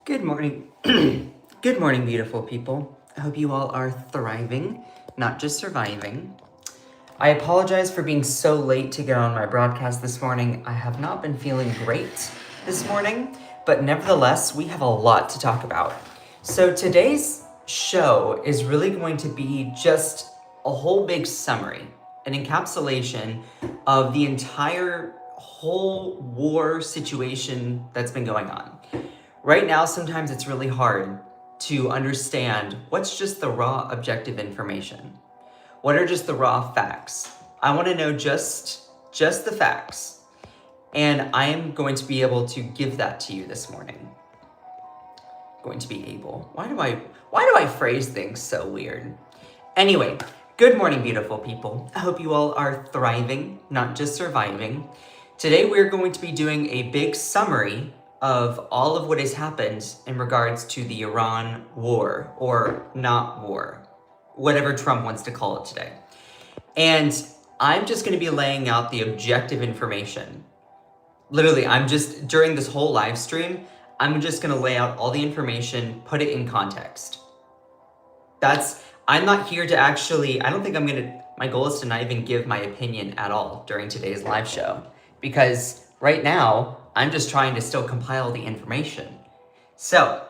Good morning. Good morning, beautiful people. I hope you all are thriving, not just surviving. I apologize for being so late to get on my broadcast this morning. I have not been feeling great this morning, but nevertheless, we have a lot to talk about. So today's show is really going to be just a whole big summary, an encapsulation of the entire whole war situation that's been going on. Right now, sometimes it's really hard to understand what's just the raw objective information. What are just the raw facts? I want to know just the facts. And I am going to be able to give that to you this morning. Going to be able. Why do I phrase things so weird? Anyway, good morning, beautiful people. I hope you all are thriving, not just surviving. Today we're going to be doing a big summary of all of what has happened in regards to the Iran war, or not war, whatever Trump wants to call it today. And I'm just going to be laying out the objective information. Literally, during this whole live stream, I'm just going to lay out all the information, put it in context. I'm not here to my goal is to not even give my opinion at all during today's live show. Because right now, I'm just trying to still compile the information. So,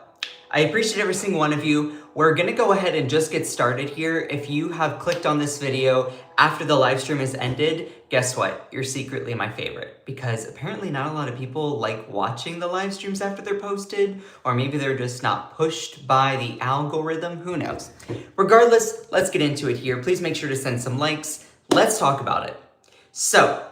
I appreciate every single one of you. We're gonna go ahead and just get started here. If you have clicked on this video after the live stream has ended, guess what? You're secretly my favorite, because apparently not a lot of people like watching the live streams after they're posted, or maybe they're just not pushed by the algorithm, who knows? Regardless, let's get into it here. Please make sure to send some likes. Let's talk about it. So,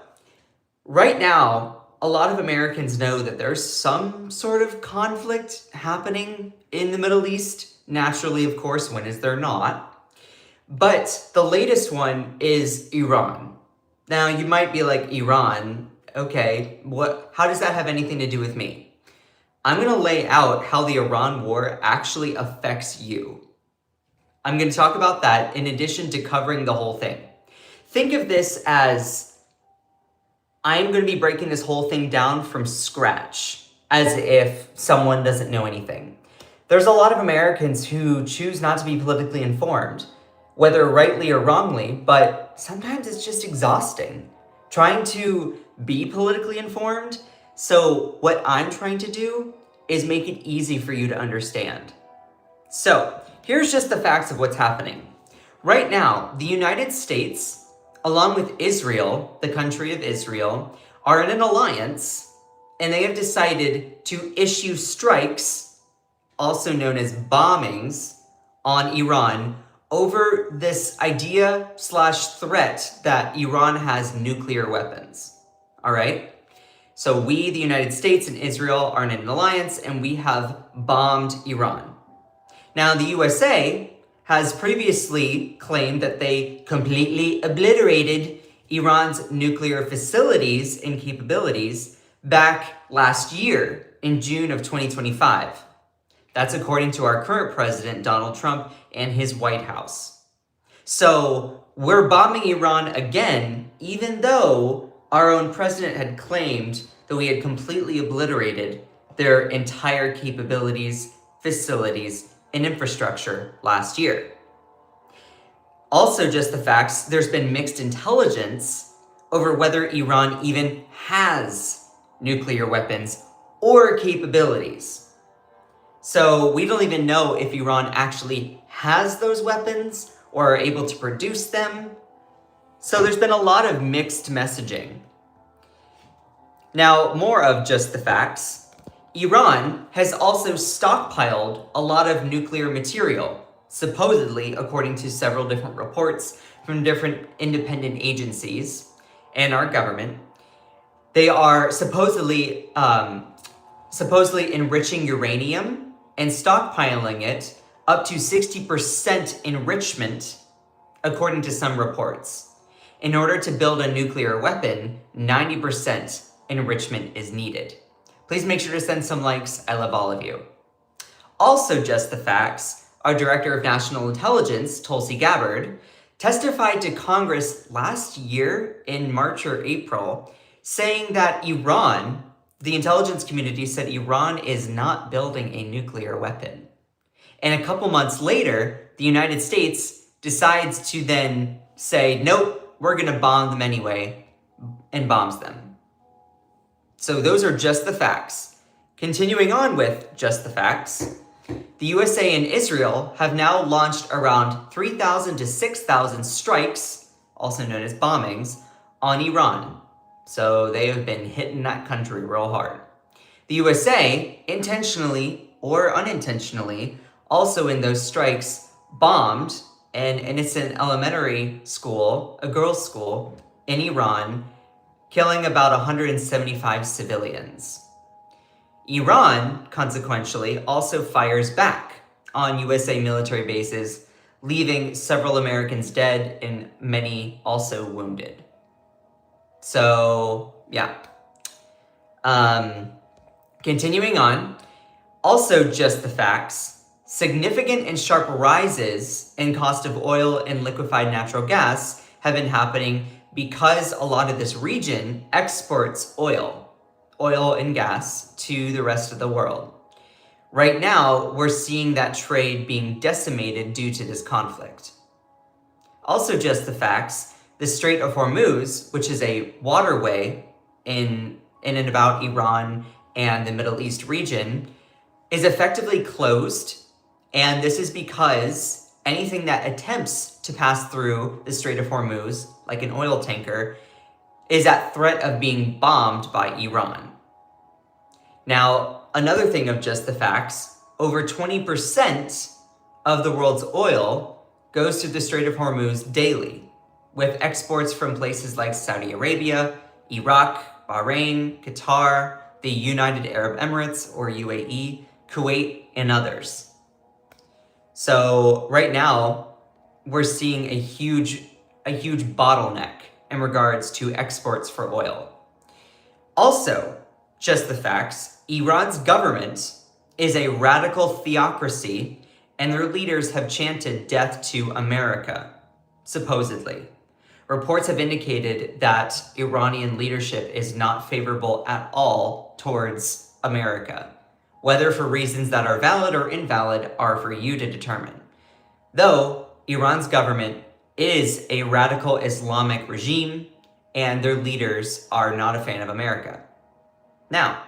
right now, a lot of Americans know that there's some sort of conflict happening in the Middle East. Naturally, of course, when is there not? But the latest one is Iran. Now, you might be like, Iran, okay, how does that have anything to do with me? I'm going to lay out how the Iran war actually affects you. I'm going to talk about that in addition to covering the whole thing. Think of this as I'm going to be breaking this whole thing down from scratch, as if someone doesn't know anything. There's a lot of Americans who choose not to be politically informed, whether rightly or wrongly, but sometimes it's just exhausting trying to be politically informed. So what I'm trying to do is make it easy for you to understand. So here's just the facts of what's happening. Right now, the United States, along with Israel, the country of Israel, are in an alliance, and they have decided to issue strikes, also known as bombings, on Iran over this idea/threat that Iran has nuclear weapons. All right? So we, the United States and Israel, are in an alliance, and we have bombed Iran. Now, the USA has previously claimed that they completely obliterated Iran's nuclear facilities and capabilities back last year in June of 2025. That's according to our current president, Donald Trump, and his White House. So we're bombing Iran again, even though our own president had claimed that we had completely obliterated their entire capabilities, facilities, and infrastructure last year. Also, just the facts, there's been mixed intelligence over whether Iran even has nuclear weapons or capabilities. So we don't even know if Iran actually has those weapons or are able to produce them. So there's been a lot of mixed messaging. Now, more of just the facts. Iran has also stockpiled a lot of nuclear material, supposedly, according to several different reports from different independent agencies and our government. They are supposedly enriching uranium and stockpiling it up to 60% enrichment, according to some reports. In order to build a nuclear weapon, 90% enrichment is needed. Please make sure to send some likes. I love all of you. Also, just the facts, our Director of National Intelligence, Tulsi Gabbard, testified to Congress last year in March or April, saying that Iran the intelligence community said Iran is not building a nuclear weapon. And a couple months later, the United States decides to then say, nope, we're going to bomb them anyway, and bombs them. So those are just the facts. Continuing on with just the facts, the USA and Israel have now launched around 3,000 to 6,000 strikes, also known as bombings, on Iran. So they have been hitting that country real hard. The USA, intentionally or unintentionally, also in those strikes, bombed an innocent elementary school, a girls' school, in Iran, killing about 175 civilians. Iran, consequentially, also fires back on USA military bases, leaving several Americans dead and many also wounded. So, yeah. Continuing on, also just the facts, significant and sharp rises in cost of oil and liquefied natural gas have been happening because a lot of this region exports oil and gas to the rest of the world. Right now, we're seeing that trade being decimated due to this conflict. Also just the facts, the Strait of Hormuz, which is a waterway in and about Iran and the Middle East region, is effectively closed, and this is because anything that attempts to pass through the Strait of Hormuz, like an oil tanker, is at threat of being bombed by Iran. Now, another thing of just the facts, over 20% of the world's oil goes through the Strait of Hormuz daily, with exports from places like Saudi Arabia, Iraq, Bahrain, Qatar, the United Arab Emirates, or UAE, Kuwait, and others. So right now, we're seeing a huge bottleneck in regards to exports for oil. Also, just the facts, Iran's government is a radical theocracy, and their leaders have chanted death to America, supposedly. Reports have indicated that Iranian leadership is not favorable at all towards America. Whether for reasons that are valid or invalid are for you to determine. Though Iran's government is a radical Islamic regime, and their leaders are not a fan of America. Now,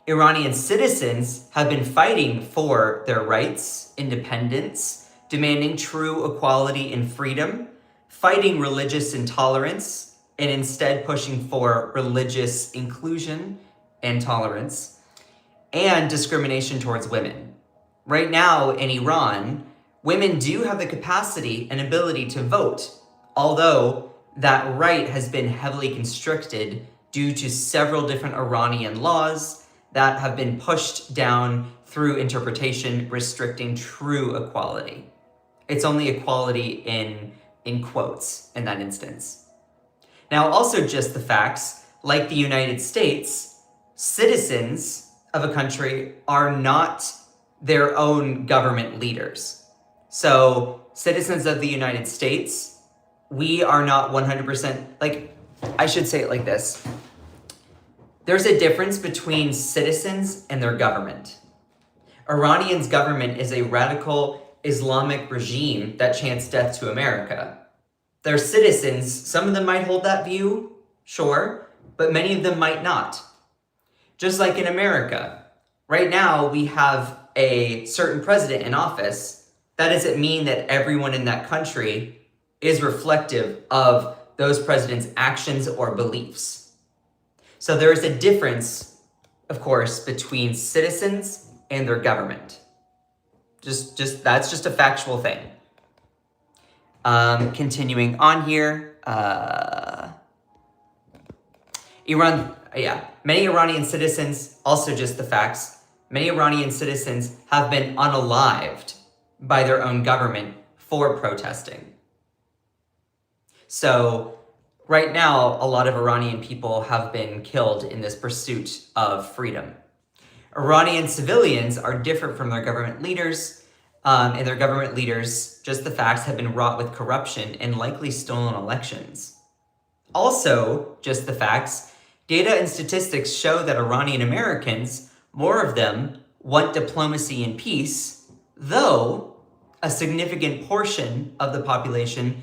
Iranian citizens have been fighting for their rights, independence, demanding true equality and freedom, fighting religious intolerance, and instead pushing for religious inclusion and tolerance, and discrimination towards women. Right now in Iran, women do have the capacity and ability to vote, although that right has been heavily constricted due to several different Iranian laws that have been pushed down through interpretation restricting true equality. It's only equality in quotes in that instance. Now, also just the facts, like the United States, citizens of a country are not their own government leaders. So citizens of the United States, we are not 100%, like, I should say it like this. There's a difference between citizens and their government. Iranian's government is a radical Islamic regime that chants death to America. Their citizens, some of them might hold that view, sure, but many of them might not. Just like in America, right now we have a certain president in office. That doesn't mean that everyone in that country is reflective of those president's actions or beliefs. So there is a difference, of course, between citizens and their government. That's just a factual thing. Continuing on here, many Iranian citizens, also just the facts, many Iranian citizens have been unalived by their own government for protesting. So right now, a lot of Iranian people have been killed in this pursuit of freedom. Iranian civilians are different from their government leaders, and their government leaders, just the facts, have been wrought with corruption and likely stolen elections. Also, just the facts, Data and statistics show that Iranian Americans, more of them, want diplomacy and peace, though a significant portion of the population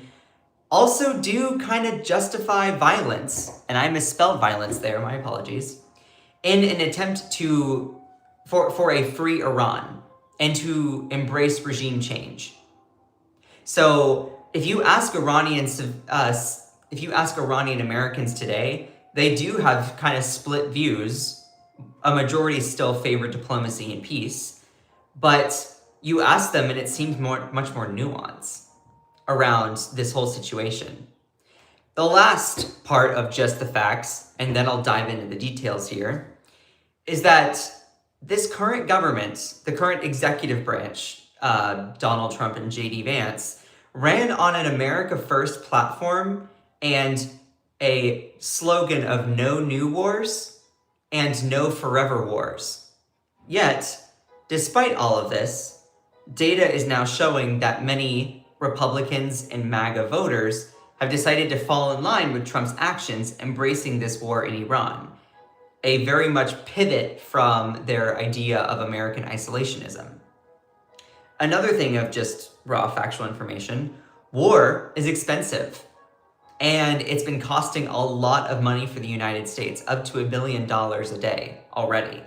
also do kind of justify violence, and I misspelled violence there, my apologies, in an attempt for a free Iran and to embrace regime change. So if you ask Iranian Americans today, they do have kind of split views. A majority still favor diplomacy and peace, but you ask them and it seems much more nuanced around this whole situation. The last part of just the facts, and then I'll dive into the details here, is that this current government, the current executive branch, Donald Trump and J.D. Vance, ran on an America First platform and a slogan of no new wars and no forever wars. Yet, despite all of this, data is now showing that many Republicans and MAGA voters have decided to fall in line with Trump's actions embracing this war in Iran, a very much pivot from their idea of American isolationism. Another thing of just raw factual information, war is expensive. And it's been costing a lot of money for the United States, up to $1 billion a day already.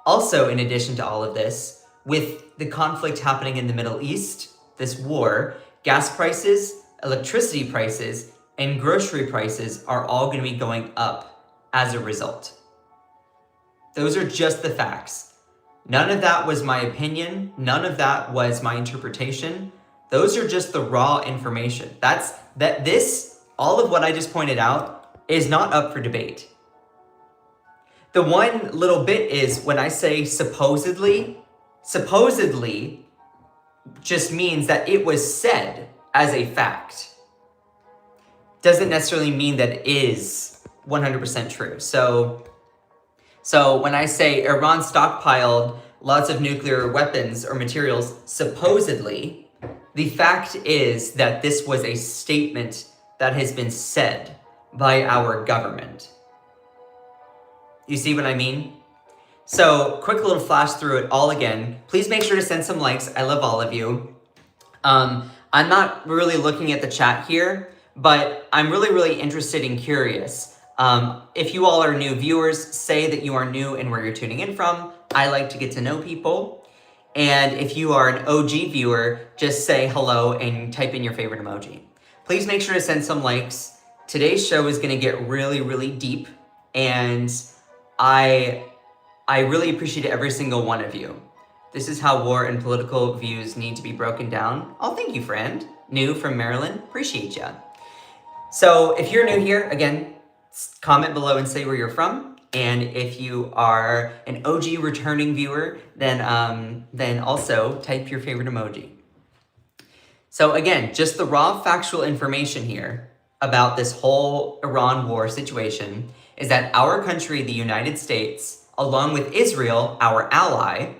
Also, in addition to all of this, with the conflict happening in the Middle East, this war, gas prices, electricity prices, and grocery prices are all going to be going up as a result. Those are just the facts. None of that was my opinion. None of that was my interpretation. Those are just the raw information. All of what I just pointed out is not up for debate. The one little bit is when I say supposedly just means that it was said as a fact. Doesn't necessarily mean that it is 100% true. So when I say Iran stockpiled lots of nuclear weapons or materials, supposedly, the fact is that this was a statement that has been said by our government. You see what I mean? So, quick little flash through it all again. Please make sure to send some likes. I love all of you. I'm not really looking at the chat here, but I'm really interested and curious. If you all are new viewers, say that you are new and where you're tuning in from. I like to get to know people. And if you are an OG viewer, just say hello and type in your favorite emoji. Please make sure to send some likes. Today's show is going to get really deep, and I really appreciate every single one of you. This is how war and political views need to be broken down. Oh, thank you, friend. New from Maryland. Appreciate ya. So if you're new here, again, comment below and say where you're from. And if you are an OG returning viewer, then also type your favorite emoji. So again, just the raw factual information here about this whole Iran war situation is that our country, the United States, along with Israel, our ally,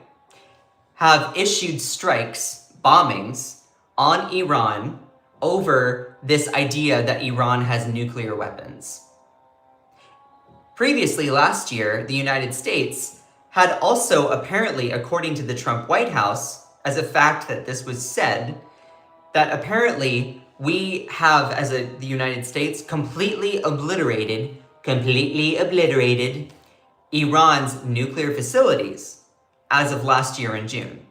have issued strikes, bombings, on Iran over this idea that Iran has nuclear weapons. Previously, last year, the United States had also apparently, according to the Trump White House, as a fact that this was said, that apparently we have, as the United States, completely obliterated Iran's nuclear facilities as of last year in June.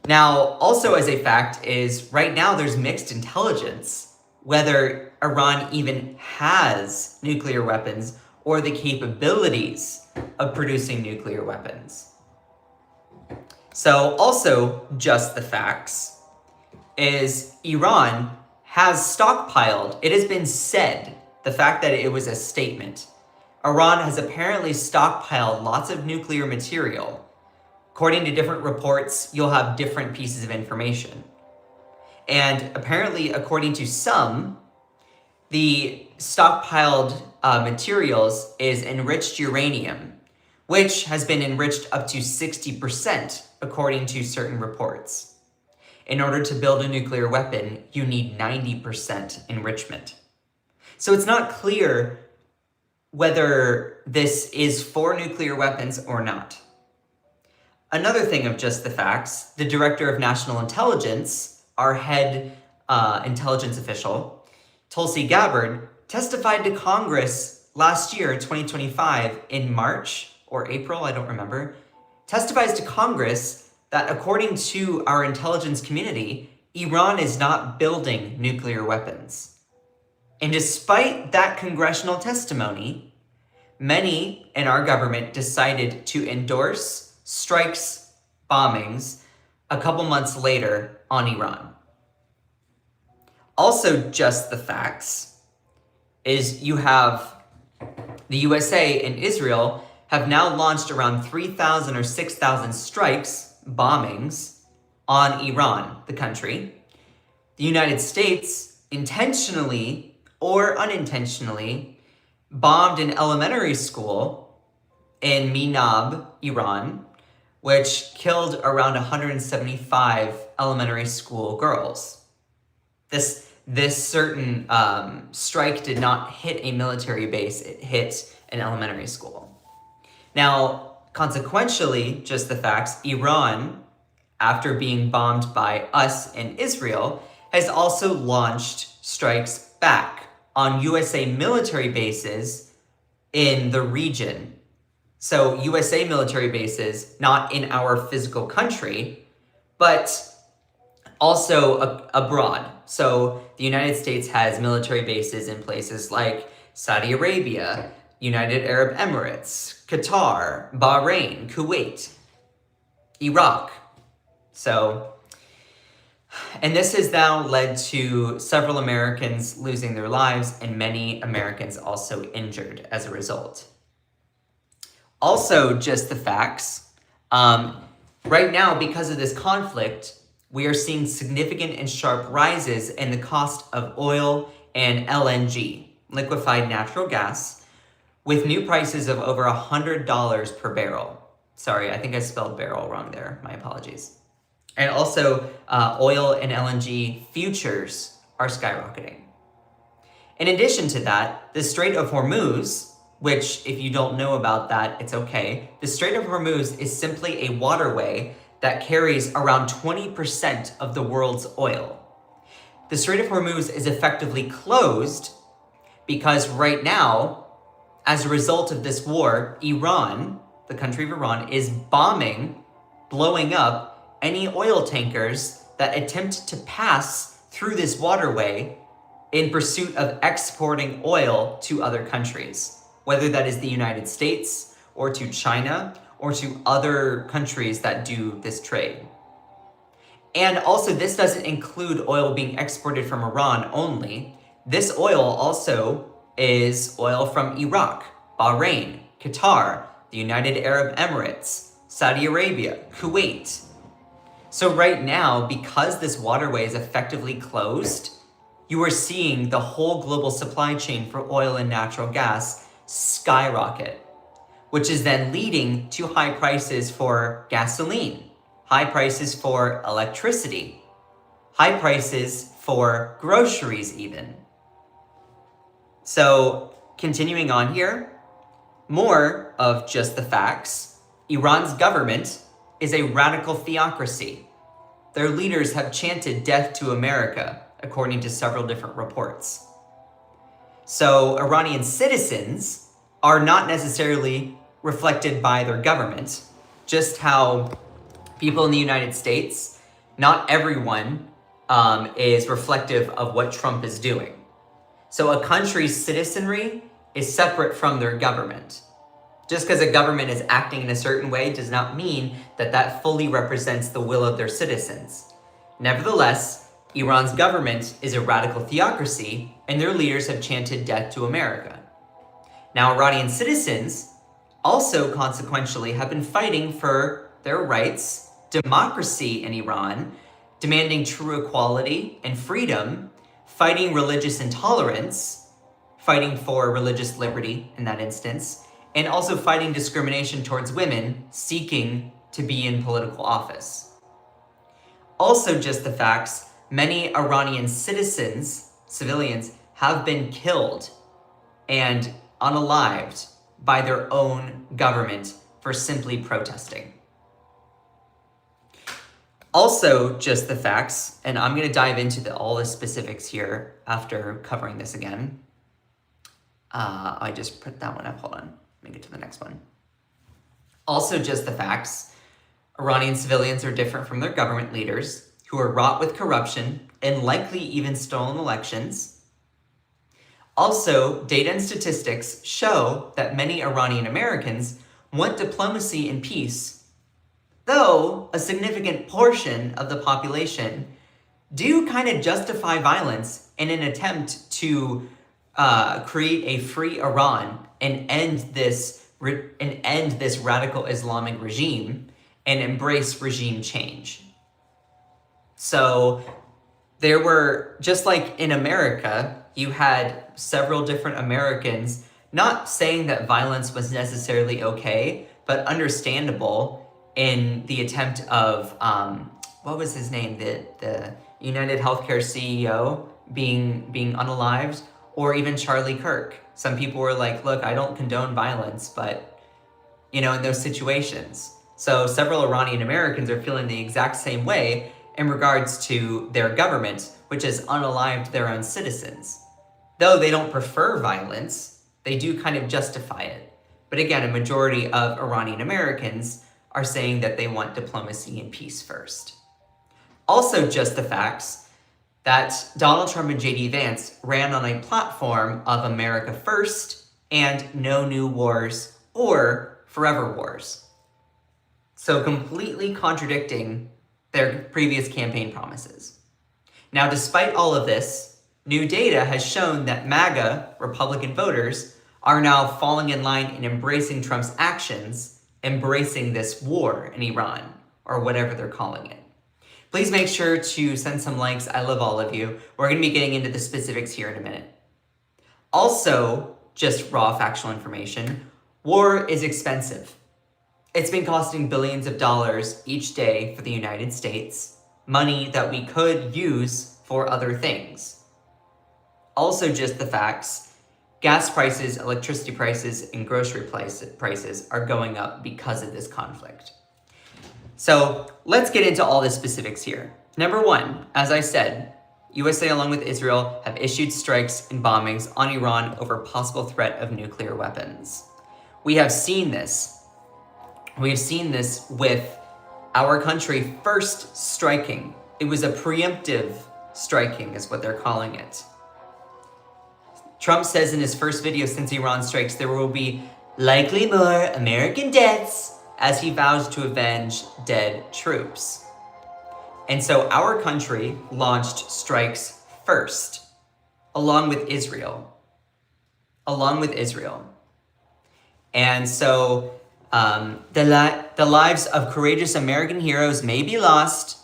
Now, also as a fact is, right now there's mixed intelligence whether Iran even has nuclear weapons or the capabilities of producing nuclear weapons. So also just the facts is Iran has stockpiled, it has been said, the fact that it was a statement, Iran has apparently stockpiled lots of nuclear material. According to different reports, you'll have different pieces of information. And apparently, according to some, the stockpiled materials is enriched uranium, which has been enriched up to 60%, according to certain reports. In order to build a nuclear weapon, you need 90% enrichment. So it's not clear whether this is for nuclear weapons or not. Another thing of just the facts, the director of national intelligence, our head intelligence official, Tulsi Gabbard, testified to Congress last year, 2025, in March or April, I don't remember, testifies to Congress that according to our intelligence community, Iran is not building nuclear weapons. And despite that congressional testimony, many in our government decided to endorse strikes, bombings, a couple months later on Iran. Also, just the facts is you have the USA and Israel have now launched around 3,000 or 6,000 strikes, bombings, on Iran, the country. The United States intentionally or unintentionally bombed an elementary school in Minab, Iran, which killed around 175 elementary school girls. This certain strike did not hit a military base, it hit an elementary school. Now, consequentially, just the facts, Iran, after being bombed by us and Israel, has also launched strikes back on USA military bases in the region. So USA military bases, not in our physical country, but also abroad. So the United States has military bases in places like Saudi Arabia, United Arab Emirates, Qatar, Bahrain, Kuwait, Iraq. And this has now led to several Americans losing their lives and many Americans also injured as a result. Also, just the facts. Right now, because of this conflict, we are seeing significant and sharp rises in the cost of oil and LNG, liquefied natural gas, with new prices of over $100 per barrel. Sorry, I think I spelled barrel wrong there. My apologies. And also, oil and LNG futures are skyrocketing. In addition to that, the Strait of Hormuz, which if you don't know about that, it's okay. The Strait of Hormuz is simply a waterway that carries around 20% of the world's oil. The Strait of Hormuz is effectively closed because right now, as a result of this war, Iran, the country of Iran, is bombing, blowing up any oil tankers that attempt to pass through this waterway in pursuit of exporting oil to other countries, whether that is the United States or to China or to other countries that do this trade. And also, this doesn't include oil being exported from Iran only. This oil also is oil from Iraq, Bahrain, Qatar, the United Arab Emirates, Saudi Arabia, Kuwait. So right now, because this waterway is effectively closed, you are seeing the whole global supply chain for oil and natural gas skyrocket, which is then leading to high prices for gasoline, high prices for electricity, high prices for groceries even. So continuing on here, more of just the facts. Iran's government is a radical theocracy. Their leaders have chanted death to America, according to several different reports. So Iranian citizens are not necessarily reflected by their government, just how people in the United States, not everyone is reflective of what Trump is doing. So a country's citizenry is separate from their government. Just because a government is acting in a certain way does not mean that that fully represents the will of their citizens. Nevertheless, Iran's government is a radical theocracy, and their leaders have chanted death to America. Now, Iranian citizens also consequentially have been fighting for their rights, democracy in Iran, demanding true equality and freedom, fighting religious intolerance, fighting for religious liberty in that instance, and also fighting discrimination towards women seeking to be in political office. Also, just the facts, many Iranian civilians, have been killed and unalived by their own government for simply protesting. Also, just the facts, and I'm going to dive into all the specifics here after covering this again. I just put that one up. Hold on. Let me get to the next one. Also, just the facts. Iranian civilians are different from their government leaders, who are wrought with corruption and likely even stolen elections. Also, data and statistics show that many Iranian Americans want diplomacy and peace, though a significant portion of the population do kind of justify violence in an attempt to create a free Iran and end this radical Islamic regime and embrace regime change. So there were, just like in America, you had several different Americans not saying that violence was necessarily okay, but understandable in the attempt of, what was his name? The United Healthcare CEO being unalived, or even Charlie Kirk. Some people were like, look, I don't condone violence, but, in those situations. So several Iranian Americans are feeling the exact same way in regards to their government, which has unalived their own citizens. Though they don't prefer violence, they do kind of justify it. But again, a majority of Iranian Americans are saying that they want diplomacy and peace first. Also, just the facts that Donald Trump and J.D. Vance ran on a platform of America First and no new wars or forever wars. So completely contradicting their previous campaign promises. Now, despite all of this, new data has shown that MAGA Republican voters are now falling in line and embracing Trump's actions, embracing this war in Iran, or whatever they're calling it. Please make sure to send some likes. I love all of you. We're going to be getting into the specifics here in a minute. Also, just raw factual information, war is expensive. It's been costing billions of dollars each day for the United States, money that we could use for other things. Also, just the facts, gas prices, electricity prices, and grocery prices are going up because of this conflict. So let's get into all the specifics here. Number one, as I said, USA along with Israel have issued strikes and bombings on Iran over possible threat of nuclear weapons. We have seen this. We've seen this with our country first striking. It was a preemptive striking is what they're calling it. Trump says in his first video since Iran strikes, there will be likely more American deaths as he vows to avenge dead troops. And so our country launched strikes first, along with Israel. And so the lives of courageous American heroes may be lost.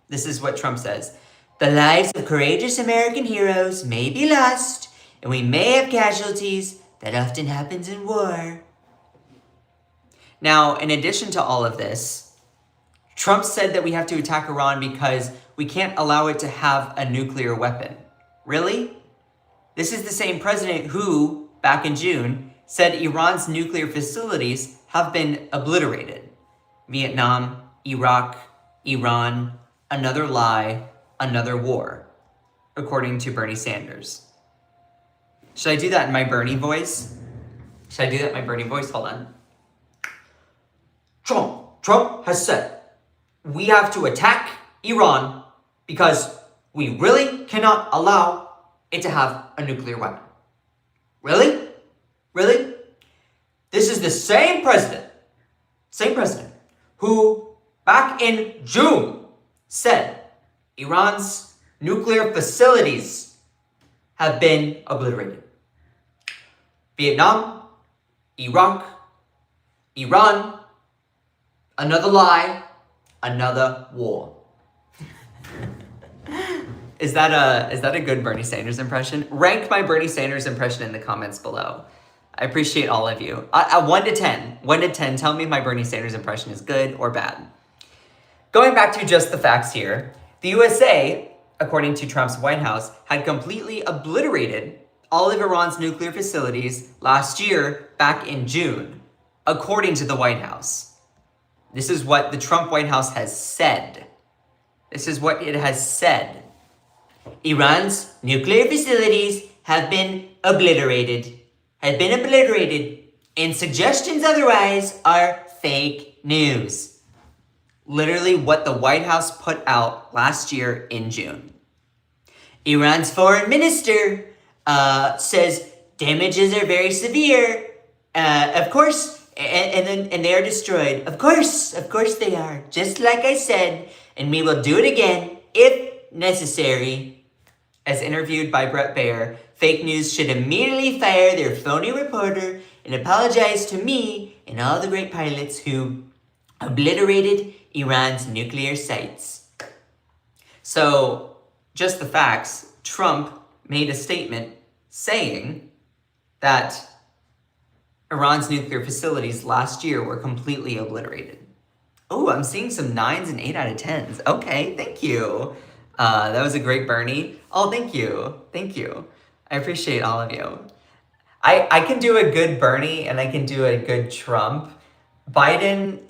This is what Trump says. The lives of courageous American heroes may be lost, and we may have casualties. That often happens in war. Now, in addition to all of this, Trump said that we have to attack Iran because we can't allow it to have a nuclear weapon. Really? This is the same president who, back in June, said Iran's nuclear facilities have been obliterated. Vietnam, Iraq, Iran, another lie, another war, according to Bernie Sanders. Should I do that in my Bernie voice? Hold on. Trump has said we have to attack Iran because we really cannot allow it to have a nuclear weapon. Really? This is the same president who back in June said Iran's nuclear facilities have been obliterated. Vietnam, Iraq, Iran, another lie, another war. Is that a good Bernie Sanders impression? Rank my Bernie Sanders impression in the comments below. I appreciate all of you. 1 to 10, tell me if my Bernie Sanders impression is good or bad. Going back to just the facts here, the USA, according to Trump's White House, had completely obliterated all of Iran's nuclear facilities last year, back in June, according to the White House. This is what the Trump White House has said. This is what it has said. Iran's nuclear facilities have been obliterated. And suggestions otherwise are fake news. Literally what the White House put out last year in June. Iran's foreign minister says damages are very severe. Of course, and they are destroyed. Of course they are. Just like I said, and we will do it again if necessary. As interviewed by Brett Baer, fake news should immediately fire their phony reporter and apologize to me and all the great pilots who obliterated Iran's nuclear sites. So, just the facts. Trump made a statement saying that Iran's nuclear facilities last year were completely obliterated. Oh, I'm seeing some 9s and 8 out of 10s. Okay, thank you. That was a great Bernie. Oh, thank you. I appreciate all of you. I can do a good Bernie and I can do a good Trump. Biden,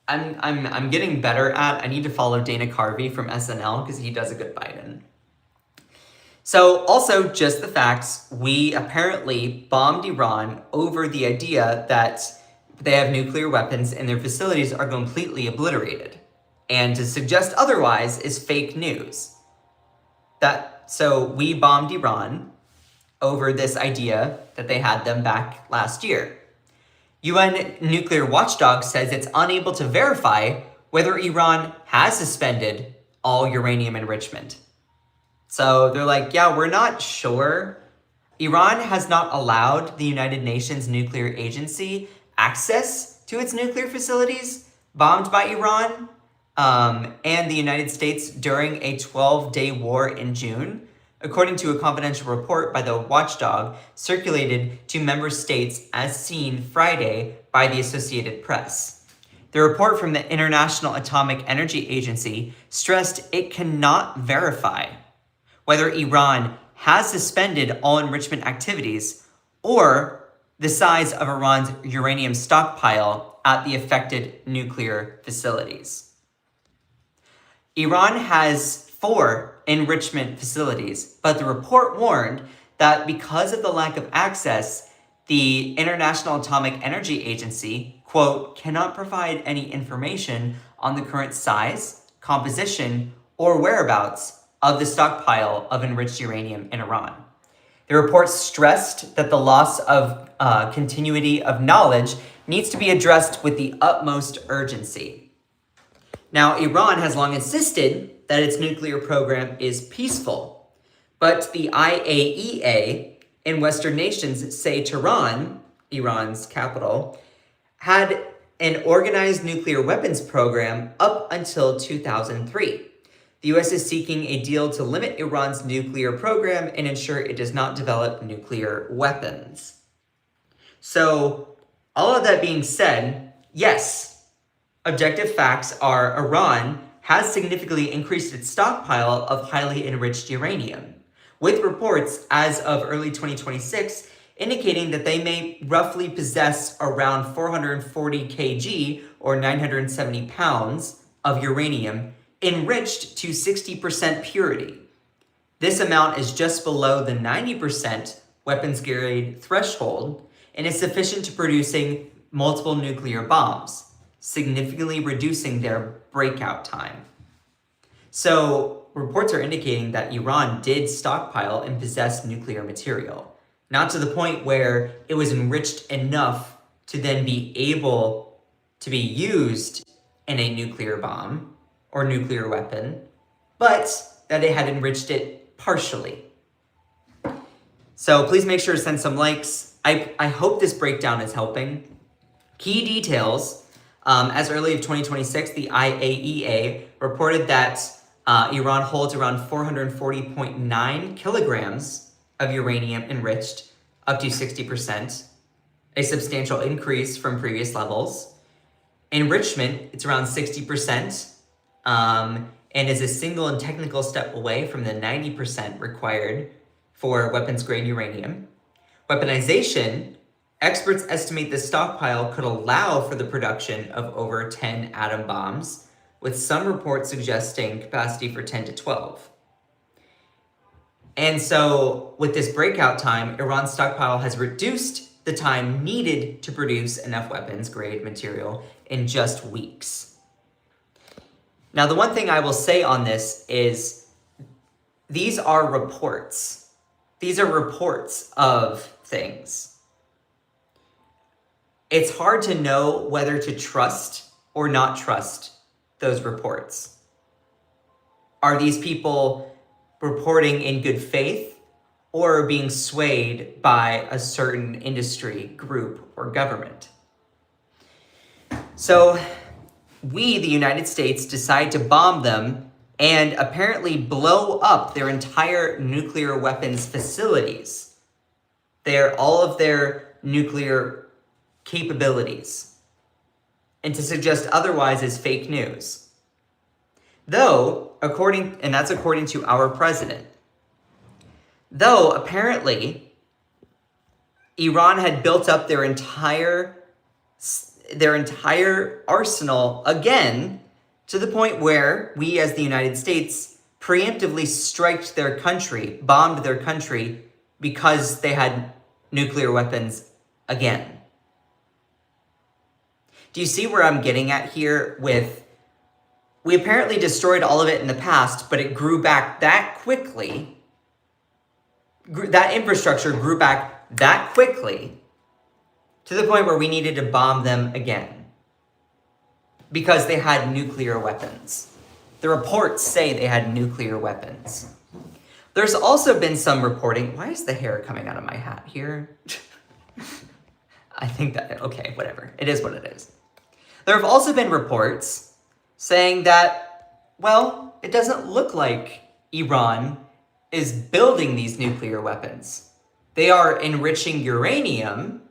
I'm getting better at. I need to follow Dana Carvey from SNL because he does a good Biden. So also just the facts, we apparently bombed Iran over the idea that they have nuclear weapons and their facilities are completely obliterated. And to suggest otherwise is fake news. So we bombed Iran over this idea that they had them back last year. UN nuclear watchdog says it's unable to verify whether Iran has suspended all uranium enrichment. So they're like, yeah, we're not sure. Iran has not allowed the United Nations Nuclear Agency access to its nuclear facilities bombed by Iran and the United States during a 12-day war in June, according to a confidential report by the watchdog circulated to member states as seen Friday by the Associated Press. The report from the International Atomic Energy Agency stressed it cannot verify whether Iran has suspended all enrichment activities or the size of Iran's uranium stockpile at the affected nuclear facilities. Iran has 4 enrichment facilities, but the report warned that because of the lack of access, the International Atomic Energy Agency, quote, cannot provide any information on the current size, composition, or whereabouts of the stockpile of enriched uranium in Iran. The report stressed that the loss of continuity of knowledge needs to be addressed with the utmost urgency. Now, Iran has long insisted that its nuclear program is peaceful, but the IAEA and Western nations say Tehran, Iran's capital, had an organized nuclear weapons program up until 2003. The US is seeking a deal to limit Iran's nuclear program and ensure it does not develop nuclear weapons. So, all of that being said, yes, objective facts are Iran has significantly increased its stockpile of highly enriched uranium, with reports as of early 2026 indicating that they may roughly possess around 440 kg or 970 pounds of uranium enriched to 60% purity. This amount is just below the 90% weapons grade threshold and is sufficient to producing multiple nuclear bombs, significantly reducing their breakout time. So, reports are indicating that Iran did stockpile and possess nuclear material, not to the point where it was enriched enough to then be able to be used in a nuclear bomb or nuclear weapon, but that it had enriched it partially. So please make sure to send some likes. I hope this breakdown is helping. Key details. As early as 2026, the IAEA reported that Iran holds around 440.9 kilograms of uranium enriched, up to 60%, a substantial increase from previous levels. Enrichment, it's around 60%, and is a single and technical step away from the 90% required for weapons-grade uranium. Weaponization, experts estimate the stockpile could allow for the production of over 10 atom bombs, with some reports suggesting capacity for 10 to 12. And so, with this breakout time, Iran's stockpile has reduced the time needed to produce enough weapons-grade material in just weeks. Now, the one thing I will say on this is these are reports. These are reports of things. It's hard to know whether to trust or not trust those reports. Are these people reporting in good faith or being swayed by a certain industry, group, or government? So we, the United States, decide to bomb them and apparently blow up their entire nuclear weapons facilities. All of their nuclear capabilities. And to suggest otherwise is fake news. Though, according to our president. Though, apparently, Iran had built up their entire arsenal again to the point where we as the United States preemptively striked their country, bombed their country because they had nuclear weapons again. Do you see where I'm getting at here with, we apparently destroyed all of it in the past, but it grew back that quickly. That infrastructure grew back that quickly to the point where we needed to bomb them again because they had nuclear weapons. The reports say they had nuclear weapons. There's also been some reporting. Why is the hair coming out of my hat here? I think that, okay, whatever. It is what it is. There have also been reports saying that, well, it doesn't look like Iran is building these nuclear weapons. They are enriching uranium,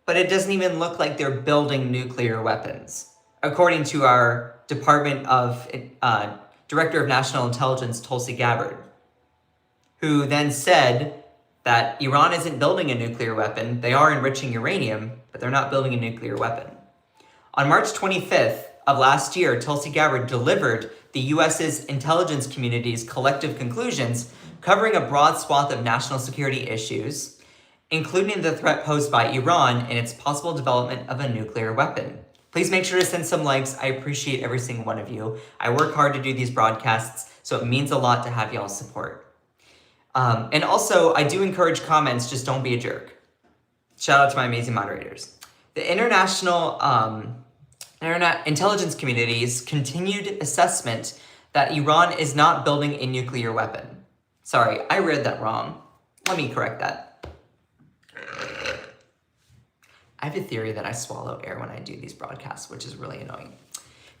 but it doesn't even look like they're building nuclear weapons, according to our Director of National Intelligence, Tulsi Gabbard, who then said that Iran isn't building a nuclear weapon. They are enriching uranium, but they're not building a nuclear weapon. On March 25th of last year, Tulsi Gabbard delivered the U.S.'s intelligence community's collective conclusions covering a broad swath of national security issues, including the threat posed by Iran and its possible development of a nuclear weapon. Please make sure to send some likes. I appreciate every single one of you. I work hard to do these broadcasts, so it means a lot to have y'all's support. And also, I do encourage comments, just don't be a jerk. Shout out to my amazing moderators. The international intelligence community's continued assessment that Iran is not building a nuclear weapon. Sorry, I read that wrong. Let me correct that. I have a theory that I swallow air when I do these broadcasts, which is really annoying.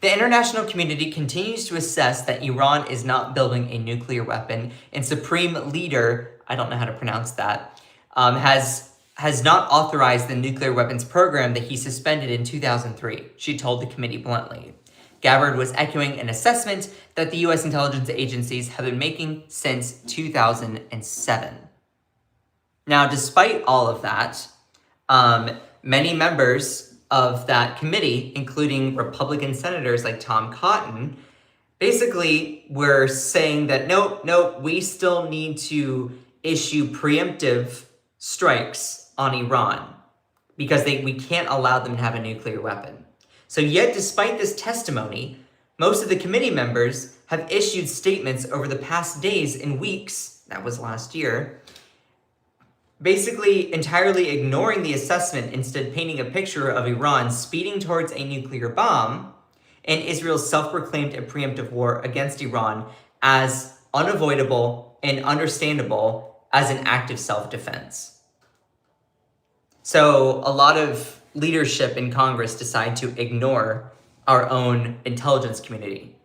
The international community continues to assess that Iran is not building a nuclear weapon, and Supreme Leader, I don't know how to pronounce that, has not authorized the nuclear weapons program that he suspended in 2003, she told the committee bluntly. Gabbard was echoing an assessment that the U.S. intelligence agencies have been making since 2007. Now, despite all of that, many members of that committee, including Republican senators like Tom Cotton, basically were saying that nope, we still need to issue preemptive strikes on Iran because we can't allow them to have a nuclear weapon. So yet, despite this testimony, most of the committee members have issued statements over the past days and weeks, that was last year, basically entirely ignoring the assessment, instead painting a picture of Iran speeding towards a nuclear bomb and Israel's self-proclaimed and preemptive war against Iran as unavoidable and understandable as an act of self-defense. So a lot of leadership in Congress decide to ignore our own intelligence community.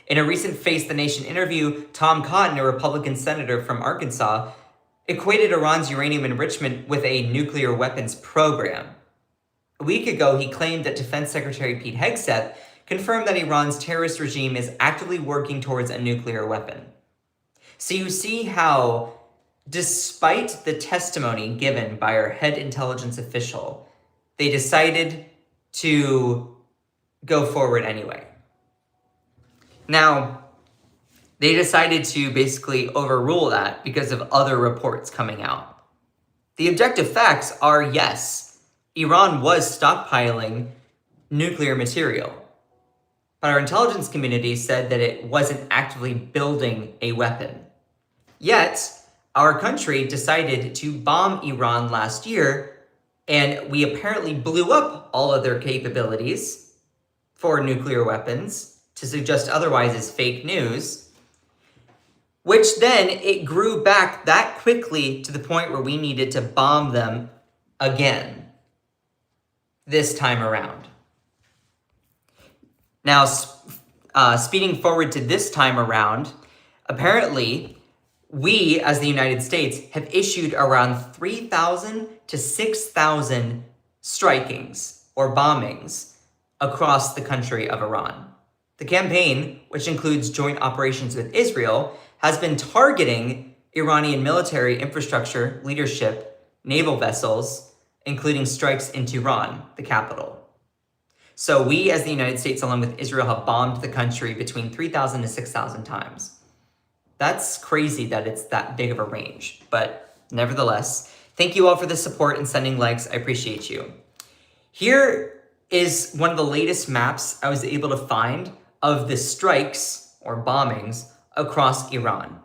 In a recent Face the Nation interview, Tom Cotton, a Republican senator from Arkansas, equated Iran's uranium enrichment with a nuclear weapons program. A week ago, he claimed that Defense Secretary Pete Hegseth confirmed that Iran's terrorist regime is actively working towards a nuclear weapon. So you see how despite the testimony given by our head intelligence official, they decided to go forward anyway. Now, they decided to basically overrule that because of other reports coming out. The objective facts are, yes, Iran was stockpiling nuclear material, but our intelligence community said that it wasn't actively building a weapon. Yet, our country decided to bomb Iran last year, and we apparently blew up all of their capabilities for nuclear weapons. To suggest otherwise is fake news, which then it grew back that quickly to the point where we needed to bomb them again this time around. Now, speeding forward to this time around, apparently we, as the United States, have issued around 3,000 to 6,000 strikings or bombings across the country of Iran. The campaign, which includes joint operations with Israel, has been targeting Iranian military infrastructure, leadership, naval vessels, including strikes in Tehran, the capital. So we, as the United States, along with Israel, have bombed the country between 3,000 to 6,000 times. That's crazy that it's that big of a range, but nevertheless, thank you all for the support and sending likes. I appreciate you. Here is one of the latest maps I was able to find of the strikes or bombings across Iran.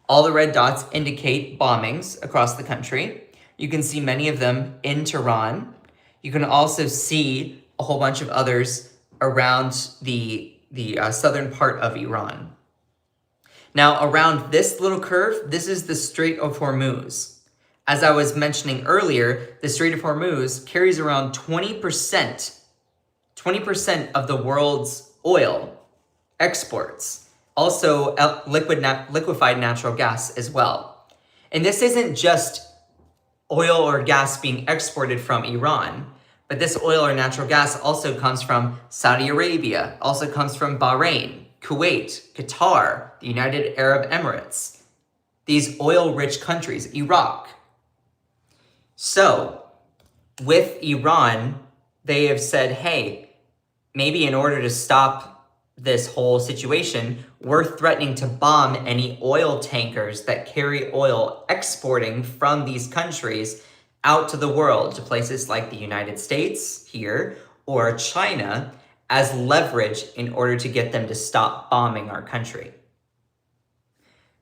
All the red dots indicate bombings across the country. You can see many of them in Tehran. You can also see a whole bunch of others around the southern part of Iran. Now, around this little curve, this is the Strait of Hormuz. As I was mentioning earlier, the Strait of Hormuz carries around 20% of the world's oil exports. Also, liquefied natural gas as well. And this isn't just oil or gas being exported from Iran, but this oil or natural gas also comes from Saudi Arabia, also comes from Bahrain, Kuwait, Qatar, the United Arab Emirates, these oil-rich countries, Iraq. So, with Iran, they have said, hey, maybe in order to stop this whole situation, we're threatening to bomb any oil tankers that carry oil exporting from these countries out to the world, to places like the United States here or China, as leverage in order to get them to stop bombing our country.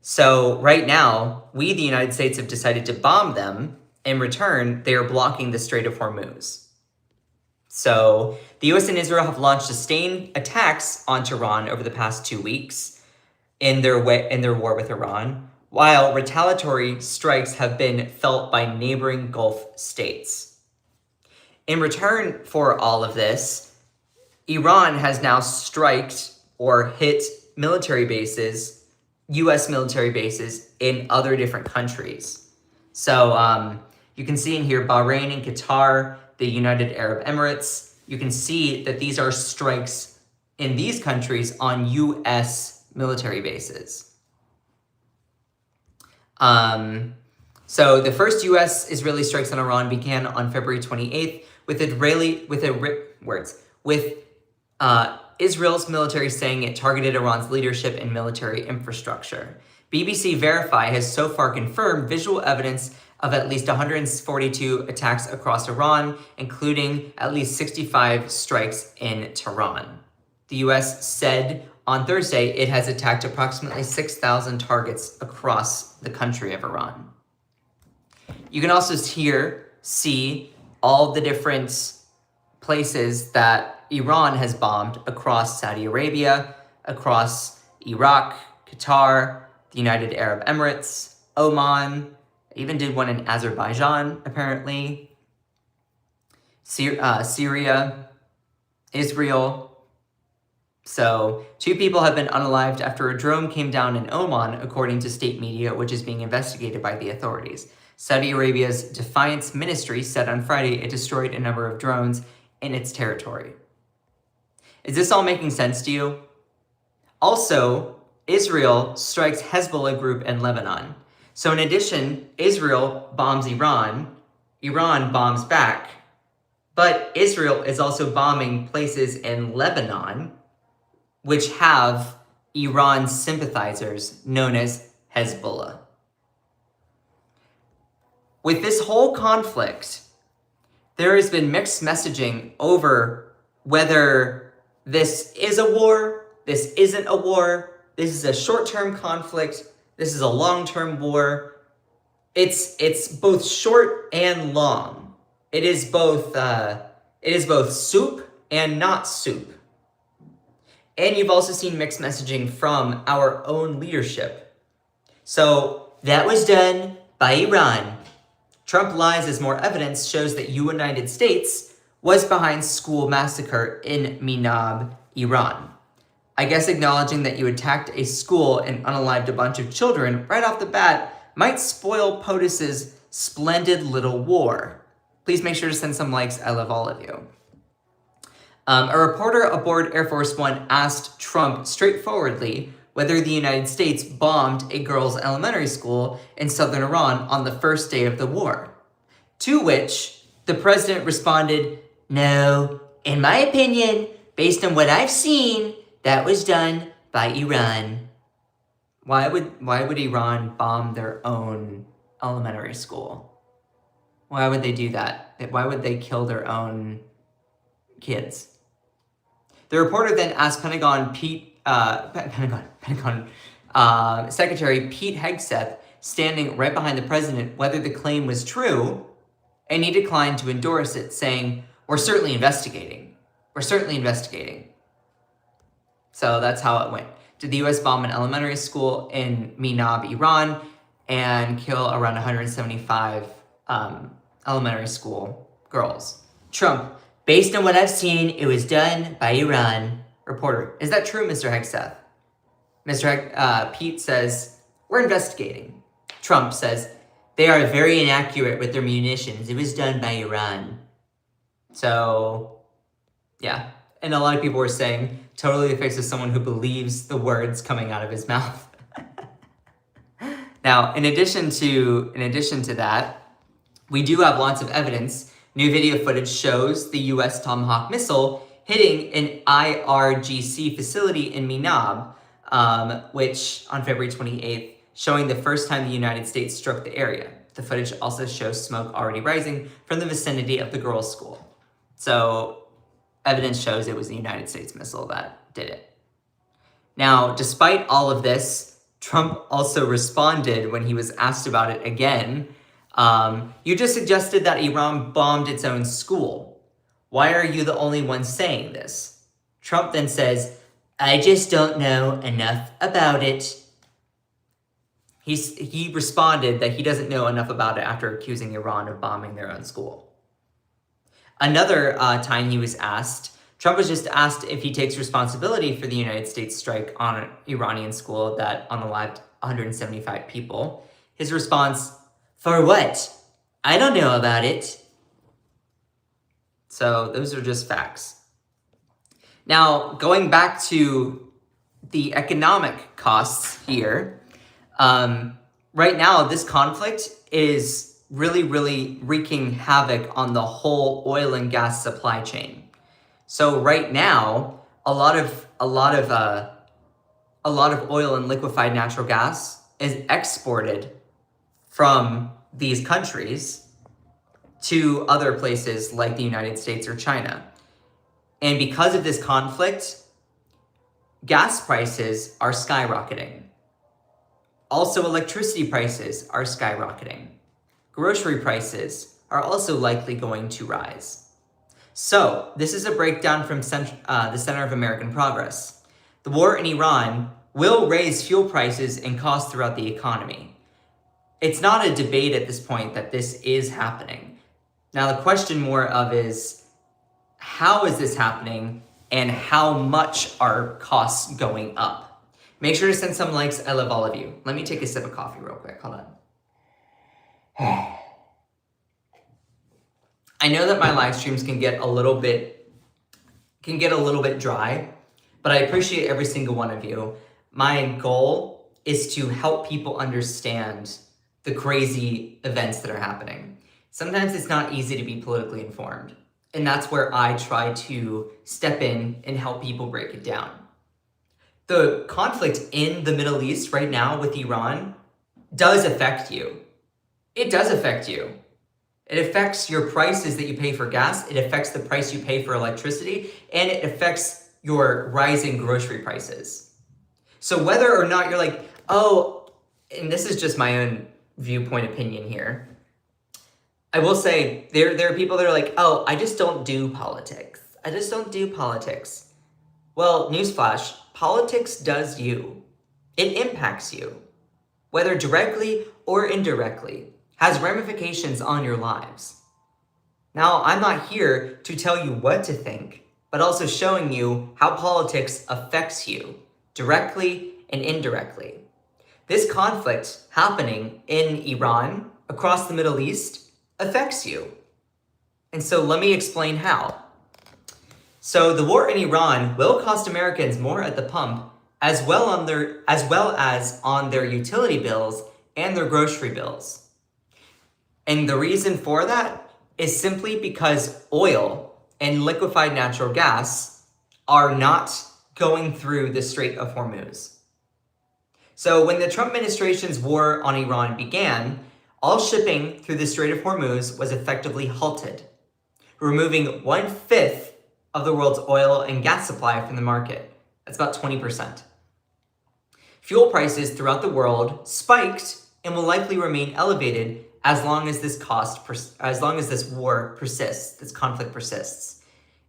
So right now, we, the United States, have decided to bomb them. In return, they are blocking the Strait of Hormuz. So the US and Israel have launched sustained attacks on Tehran over the past 2 weeks in their war with Iran, while retaliatory strikes have been felt by neighboring Gulf states. In return for all of this, Iran has now striked or hit military bases, US military bases in other different countries. So you can see in here Bahrain and Qatar, the United Arab Emirates. You can see that these are strikes in these countries on US military bases. So the first US-Israeli strikes on Iran began on February 28th with Israel's military saying it targeted Iran's leadership and military infrastructure. BBC Verify has so far confirmed visual evidence of at least 142 attacks across Iran, including at least 65 strikes in Tehran. The US said on Thursday it has attacked approximately 6,000 targets across the country of Iran. You can also here see all the different places that Iran has bombed across Saudi Arabia, across Iraq, Qatar, the United Arab Emirates, Oman, even did one in Azerbaijan, apparently, Syria, Israel. So 2 people have been unalived after a drone came down in Oman, according to state media, which is being investigated by the authorities. Saudi Arabia's Defense Ministry said on Friday it destroyed a number of drones in its territory. Is this all making sense to you? Also, Israel strikes Hezbollah group in Lebanon. So in addition, Israel bombs Iran, Iran bombs back, but Israel is also bombing places in Lebanon, which have Iran sympathizers known as Hezbollah. With this whole conflict, there has been mixed messaging over whether this is a war, this isn't a war, this is a short-term conflict, this is a long-term war. It's both short and long. It is both soup and not soup. And you've also seen mixed messaging from our own leadership. So that was done by Iran. Trump lies as more evidence shows that United States was behind school massacre in Minab, Iran. I guess acknowledging that you attacked a school and unalived a bunch of children right off the bat might spoil POTUS's splendid little war. Please make sure to send some likes. I love all of you. A reporter aboard Air Force One asked Trump straightforwardly whether the United States bombed a girls' elementary school in southern Iran on the first day of the war. To which the president responded, "No, in my opinion, based on what I've seen, that was done by Iran." Why would Iran bomb their own elementary school? Why would they do that? Why would they kill their own kids? The reporter then asked Pentagon Secretary Pete Hegseth, standing right behind the president, whether the claim was true, and he declined to endorse it, saying, "We're certainly investigating. We're certainly investigating." So that's how it went. Did the U.S. bomb an elementary school in Minab, Iran, and kill around 175 elementary school girls? Trump, based on what I've seen, it was done by Iran. Reporter, is that true, Mr. Hegseth? Pete says, "We're investigating." Trump says, "They are very inaccurate with their munitions. It was done by Iran." So, yeah. And a lot of people were saying, totally affects as someone who believes the words coming out of his mouth. Now, in addition to that, we do have lots of evidence. New video footage shows the U.S. Tomahawk missile hitting an IRGC facility in Minab, which on February 28th, showing the first time the United States struck the area. The footage also shows smoke already rising from the vicinity of the girls' school. So evidence shows it was the United States missile that did it. Now, despite all of this, Trump also responded when he was asked about it again. You just suggested that Iran bombed its own school. Why are you the only one saying this? Trump then says, "I just don't know enough about it." He responded that he doesn't know enough about it after accusing Iran of bombing their own school. Another time he was asked, Trump was just asked if he takes responsibility for the United States strike on an Iranian school that unalived 175 people. His response, "For what? I don't know about it." So those are just facts. Now, going back to the economic costs here, right now this conflict is really wreaking havoc on the whole oil and gas supply chain. So right now, a lot of oil and liquefied natural gas is exported from these countries to other places like the United States or China. And because of this conflict, gas prices are skyrocketing. Also, electricity prices are skyrocketing. Grocery prices are also likely going to rise. So, this is a breakdown from the Center of American Progress. The war in Iran will raise fuel prices and costs throughout the economy. It's not a debate at this point that this is happening. Now, the question more of is, how is this happening and how much are costs going up? Make sure to send some likes. I love all of you. Let me take a sip of coffee real quick. Hold on. I know that my live streams can get a little bit dry, but I appreciate every single one of you. My goal is to help people understand the crazy events that are happening. Sometimes it's not easy to be politically informed. And that's where I try to step in and help people break it down. The conflict in the Middle East right now with Iran does affect you. It does affect you. It affects your prices that you pay for gas. It affects the price you pay for electricity, and it affects your rising grocery prices. So whether or not you're like, oh, and this is just my own viewpoint opinion here, I will say there are people that are like, oh, I just don't do politics. I just don't do politics. Well, newsflash, politics does you. It impacts you, whether directly or indirectly, has ramifications on your lives. Now, I'm not here to tell you what to think, but also showing you how politics affects you, directly and indirectly. This conflict happening in Iran, across the Middle East, affects you. And so let me explain how. So the war in Iran will cost Americans more at the pump, as well as on their utility bills and their grocery bills. And the reason for that is simply because oil and liquefied natural gas are not going through the Strait of Hormuz. So when the Trump administration's war on Iran began, all shipping through the Strait of Hormuz was effectively halted, removing 1/5 of the world's oil and gas supply from the market. That's about 20%. Fuel prices throughout the world spiked and will likely remain elevated as long as this war persists, this conflict persists.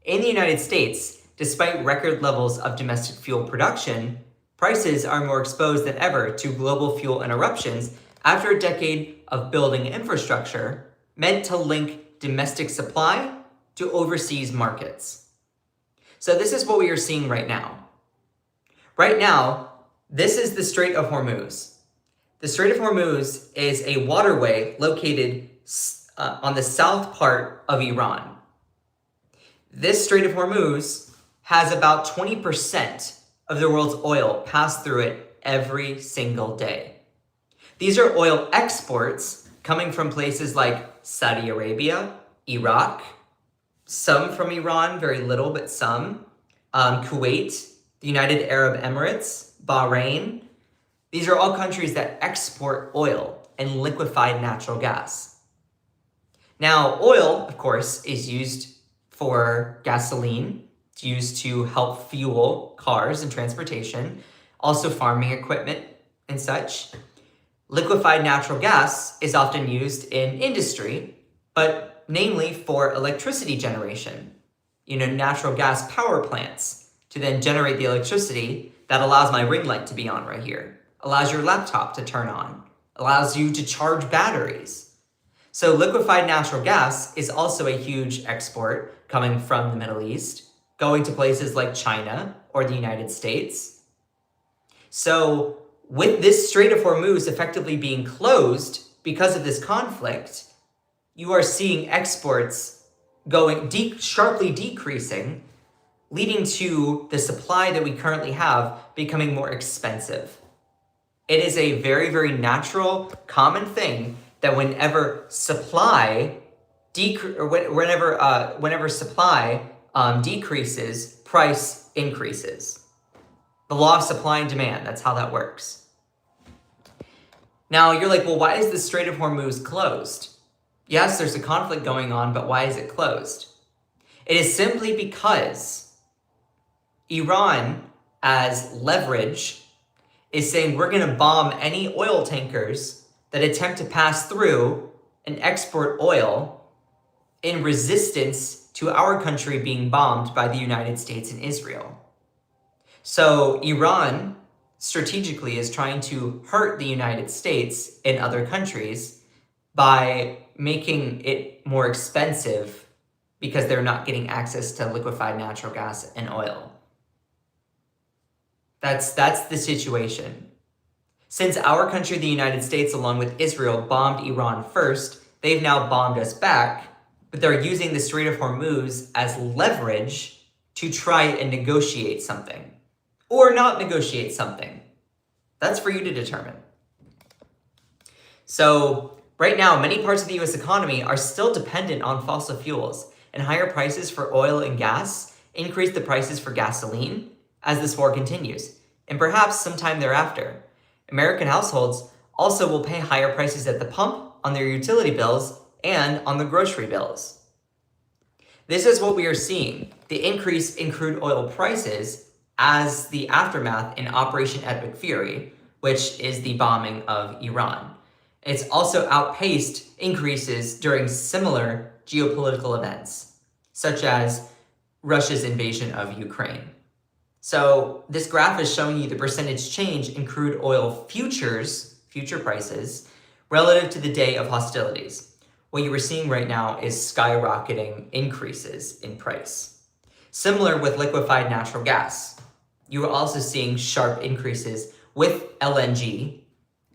In the United States, despite record levels of domestic fuel production, prices are more exposed than ever to global fuel interruptions after a decade of building infrastructure meant to link domestic supply to overseas markets. So this is what we are seeing right now. Right now, this is the Strait of Hormuz. The Strait of Hormuz is a waterway located on the south part of Iran. This Strait of Hormuz has about 20% of the world's oil pass through it every single day. These are oil exports coming from places like Saudi Arabia, Iraq, some from Iran, very little, but some, Kuwait, the United Arab Emirates, Bahrain. These are all countries that export oil and liquefied natural gas. Now, oil, of course, is used for gasoline. It's used to help fuel cars and transportation, also farming equipment and such. Liquefied natural gas is often used in industry, but namely for electricity generation. Natural gas power plants to then generate the electricity that allows my ring light to be on right here, allows your laptop to turn on, allows you to charge batteries. So liquefied natural gas is also a huge export coming from the Middle East, going to places like China or the United States. So with this Strait of Hormuz effectively being closed because of this conflict, you are seeing exports going sharply decreasing, leading to the supply that we currently have becoming more expensive. It is a very, very natural, common thing that whenever supply decreases, price increases. The law of supply and demand, that's how that works. Now you're like, well, why is the Strait of Hormuz closed? Yes, there's a conflict going on, but why is it closed? It is simply because Iran, as leverage, is saying we're going to bomb any oil tankers that attempt to pass through and export oil in resistance to our country being bombed by the United States and Israel. So Iran strategically is trying to hurt the United States and other countries by making it more expensive because they're not getting access to liquefied natural gas and oil. That's the situation. Since our country, the United States, along with Israel, bombed Iran first, they've now bombed us back, but they're using the Strait of Hormuz as leverage to try and negotiate something. Or not negotiate something. That's for you to determine. So right now, many parts of the US economy are still dependent on fossil fuels, and higher prices for oil and gas increase the prices for gasoline as this war continues, and perhaps sometime thereafter. American households also will pay higher prices at the pump, on their utility bills, and on the grocery bills. This is what we are seeing, the increase in crude oil prices as the aftermath in Operation Epic Fury, which is the bombing of Iran. It's also outpaced increases during similar geopolitical events, such as Russia's invasion of Ukraine. So this graph is showing you the percentage change in crude oil future prices, relative to the day of hostilities. What you are seeing right now is skyrocketing increases in price. Similar with liquefied natural gas. You are also seeing sharp increases with LNG.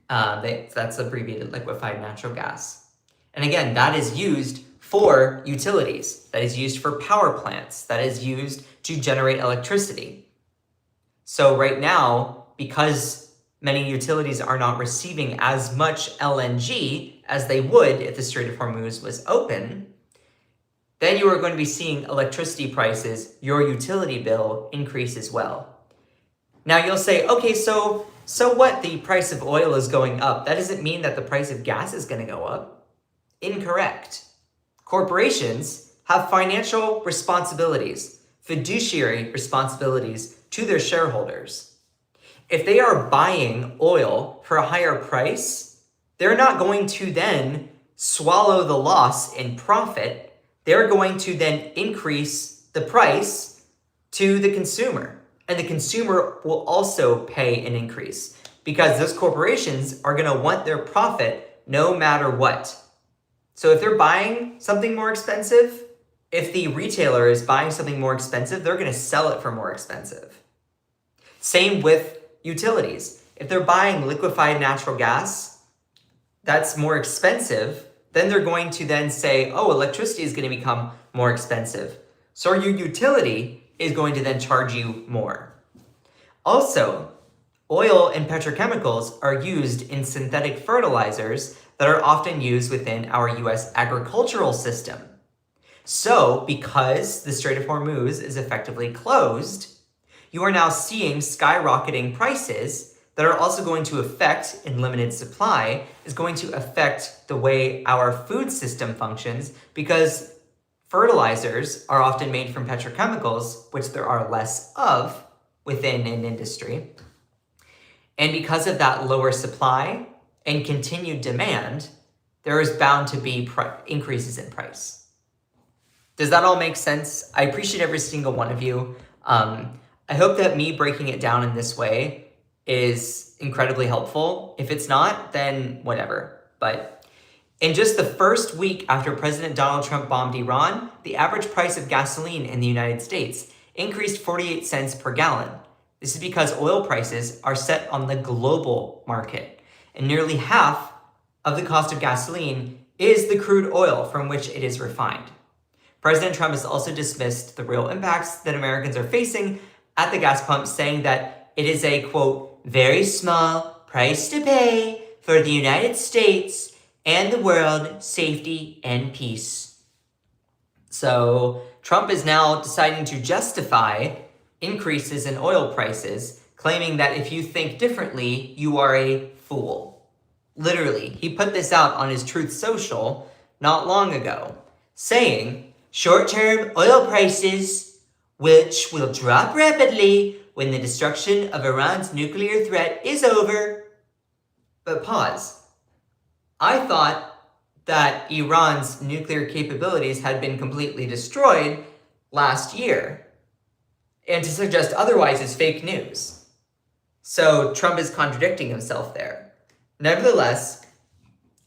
That's abbreviated liquefied natural gas. And again, that is used for utilities. That is used for power plants. That is used to generate electricity. So right now, because many utilities are not receiving as much LNG as they would if the Strait of Hormuz was open, then you are going to be seeing electricity prices, your utility bill, increase as well. Now you'll say, okay, so what? The price of oil is going up. That doesn't mean that the price of gas is going to go up. Incorrect. Corporations have financial responsibilities, fiduciary responsibilities to their shareholders. If they are buying oil for a higher price, they're not going to then swallow the loss in profit. They're going to then increase the price to the consumer. And the consumer will also pay an increase because those corporations are going to want their profit no matter what. So if they're buying something more expensive, if the retailer is buying something more expensive, they're going to sell it for more expensive. Same with utilities. If they're buying liquefied natural gas, that's more expensive, then they're going to then say, oh, electricity is going to become more expensive. So your utility is going to then charge you more. Also, oil and petrochemicals are used in synthetic fertilizers that are often used within our US agricultural system. So, because the Strait of Hormuz is effectively closed, you are now seeing skyrocketing prices that are also going to affect, in limited supply, is going to affect the way our food system functions because fertilizers are often made from petrochemicals, which there are less of within an industry. And because of that lower supply and continued demand, there is bound to be increases in price. Does that all make sense? I appreciate every single one of you. I hope that me breaking it down in this way is incredibly helpful. If it's not, then whatever. But in just the first week after President Donald Trump bombed Iran, the average price of gasoline in the United States increased 48 cents per gallon. This is because oil prices are set on the global market, and nearly half of the cost of gasoline is the crude oil from which it is refined. President Trump has also dismissed the real impacts that Americans are facing at the gas pump, saying that it is a, quote, very small price to pay for the United States and the world safety and peace. So Trump is now deciding to justify increases in oil prices, claiming that if you think differently, you are a fool. Literally, he put this out on his Truth Social not long ago, saying short-term oil prices, which will drop rapidly when the destruction of Iran's nuclear threat is over. But pause. I thought that Iran's nuclear capabilities had been completely destroyed last year. And to suggest otherwise is fake news. So Trump is contradicting himself there. Nevertheless,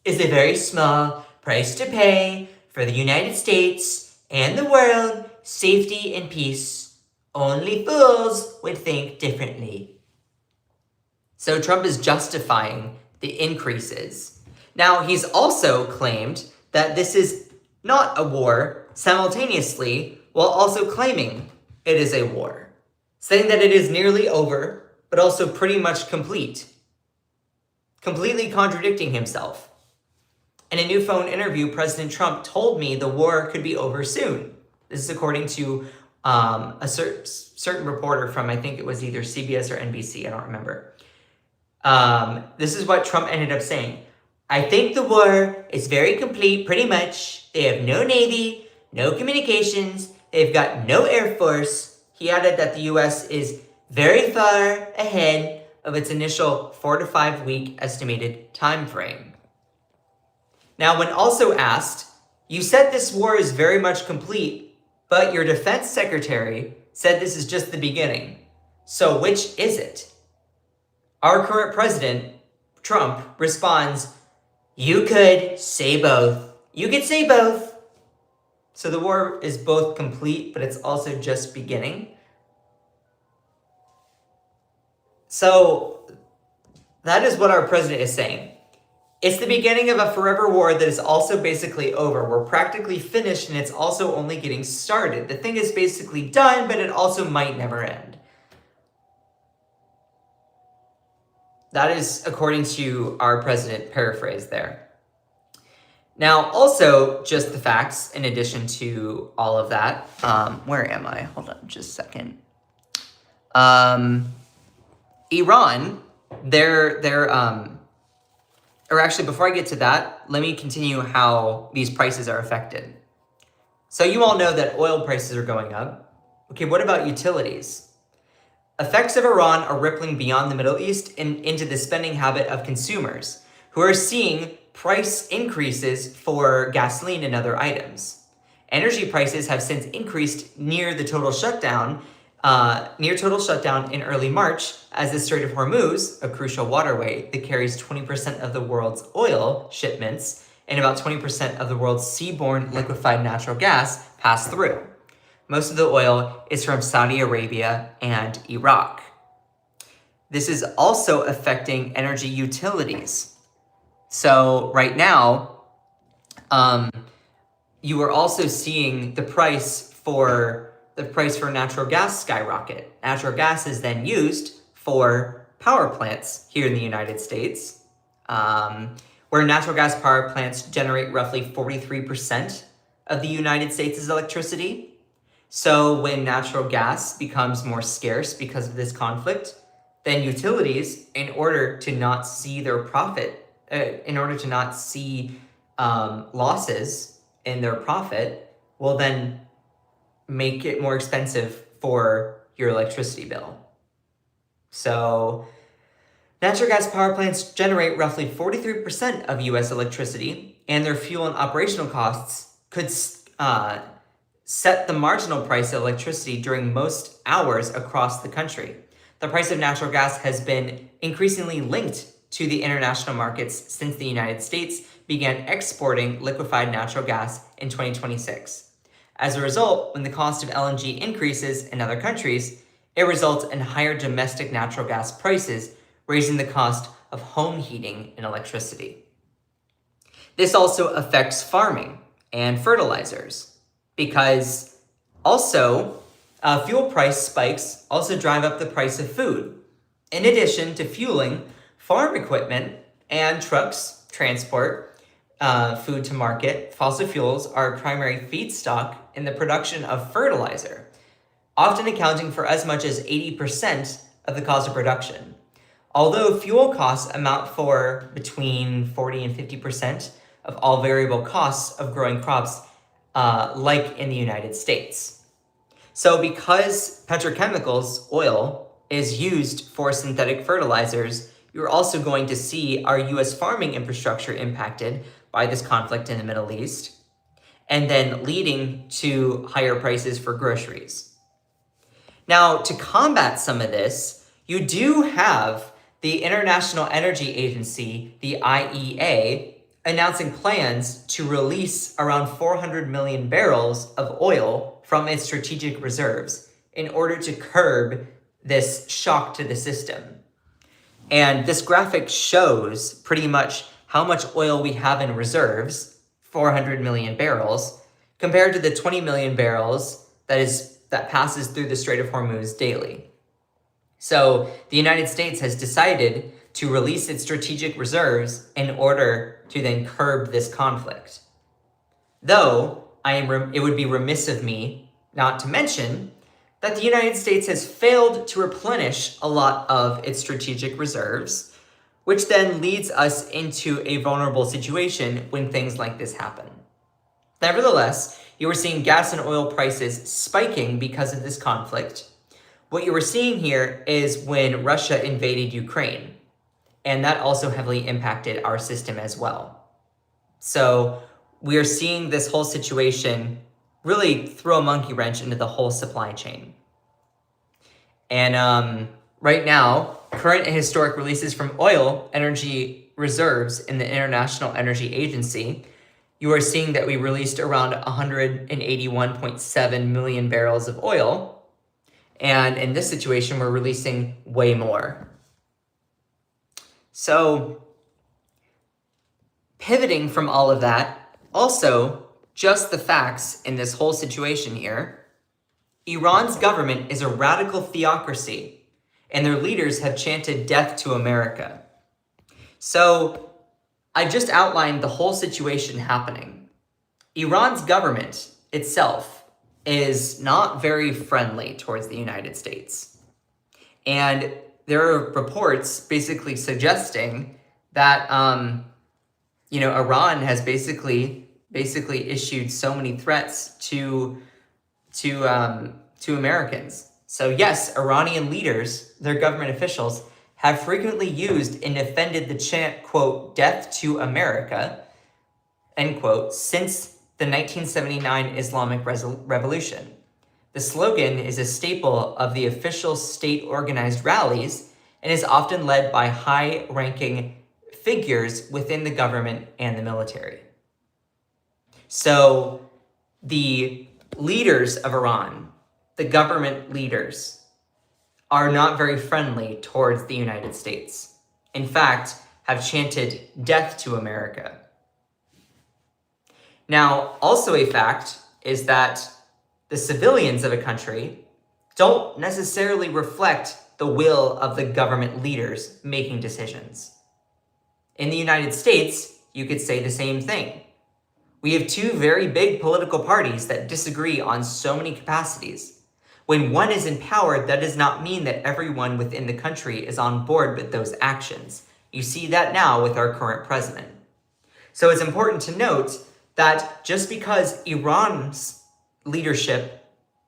is a very small price to pay for the United States and the world safety and peace. Only fools would think differently. So Trump is justifying the increases. Now, he's also claimed that this is not a war simultaneously, while also claiming it is a war, saying that it is nearly over, but also pretty much complete. Completely contradicting himself. In a new phone interview, President Trump told me the war could be over soon. This is according to a certain reporter from, I think it was either CBS or NBC, I don't remember. This is what Trump ended up saying. I think the war is very complete, pretty much. They have no Navy, no communications, they've got no Air Force. He added that the US is very far ahead of its initial 4 to 5 week estimated time frame. Now, when also asked, you said this war is very much complete, but your defense secretary said this is just the beginning. So which is it? Our current president, Trump, responds, you could say both. You could say both. So the war is both complete, but it's also just beginning. So that is what our president is saying. It's the beginning of a forever war that is also basically over. We're practically finished and it's also only getting started. The thing is basically done, but it also might never end. That is according to our president, paraphrase there. Now, also, just the facts, in addition to all of that. Where am I? Hold on just a second. Iran, or actually, before I get to that, let me continue how these prices are affected. So you all know that oil prices are going up. Okay, what about utilities? Effects of Iran are rippling beyond the Middle East and into the spending habit of consumers, who are seeing price increases for gasoline and other items. Energy prices have since increased near total shutdown in early March, as the Strait of Hormuz, a crucial waterway that carries 20% of the world's oil shipments and about 20% of the world's seaborne liquefied natural gas, pass through. Most of the oil is from Saudi Arabia and Iraq. This is also affecting energy utilities. So right now, you are also seeing the price for natural gas skyrocket. Natural gas is then used for power plants here in the United States, where natural gas power plants generate roughly 43% of the United States' electricity. So when natural gas becomes more scarce because of this conflict, then utilities, in order to not see losses in their profit, will then make it more expensive for your electricity bill. So natural gas power plants generate roughly 43% of US electricity, and their fuel and operational costs could set the marginal price of electricity during most hours across the country. The price of natural gas has been increasingly linked to the international markets since the United States began exporting liquefied natural gas in 2026. As a result, when the cost of LNG increases in other countries, it results in higher domestic natural gas prices, raising the cost of home heating and electricity. This also affects farming and fertilizers, because also fuel price spikes also drive up the price of food. In addition to fueling, farm equipment and trucks transport food to market, fossil fuels are a primary feedstock in the production of fertilizer, often accounting for as much as 80% of the cost of production. Although fuel costs amount for between 40 and 50% of all variable costs of growing crops, like in the United States. So because petrochemicals, oil, is used for synthetic fertilizers, you're also going to see our US farming infrastructure impacted by this conflict in the Middle East, and then leading to higher prices for groceries. Now, to combat some of this, you do have the International Energy Agency, the IEA, announcing plans to release around 400 million barrels of oil from its strategic reserves in order to curb this shock to the system. And this graphic shows pretty much how much oil we have in reserves, 400 million barrels, compared to the 20 million barrels that passes through the Strait of Hormuz daily. So the United States has decided to release its strategic reserves in order to then curb this conflict. Though, it would be remiss of me not to mention that the United States has failed to replenish a lot of its strategic reserves, which then leads us into a vulnerable situation when things like this happen. Nevertheless, you were seeing gas and oil prices spiking because of this conflict. What you were seeing here is when Russia invaded Ukraine, and that also heavily impacted our system as well. So we are seeing this whole situation really throw a monkey wrench into the whole supply chain. And right now, current and historic releases from oil energy reserves in the International Energy Agency, you are seeing that we released around 181.7 million barrels of oil. And in this situation, we're releasing way more. So pivoting from all of that, also just the facts in this whole situation here, Iran's government is a radical theocracy, and their leaders have chanted death to America. So I just outlined the whole situation happening. Iran's government itself is not very friendly towards the United States. And there are reports basically suggesting that, Iran has basically issued so many threats to Americans. So yes, Iranian leaders, their government officials, have frequently used and defended the chant, quote, death to America, end quote, since the 1979 Islamic Revolution. The slogan is a staple of the official state-organized rallies and is often led by high-ranking figures within the government and the military. So the leaders of Iran, the government leaders, are not very friendly towards the United States. In fact, have chanted death to America. Now, also a fact is that the civilians of a country don't necessarily reflect the will of the government leaders making decisions. In the United States, you could say the same thing. We have two very big political parties that disagree on so many capacities. When one is in power, that does not mean that everyone within the country is on board with those actions. You see that now with our current president. So it's important to note that just because Iran's leadership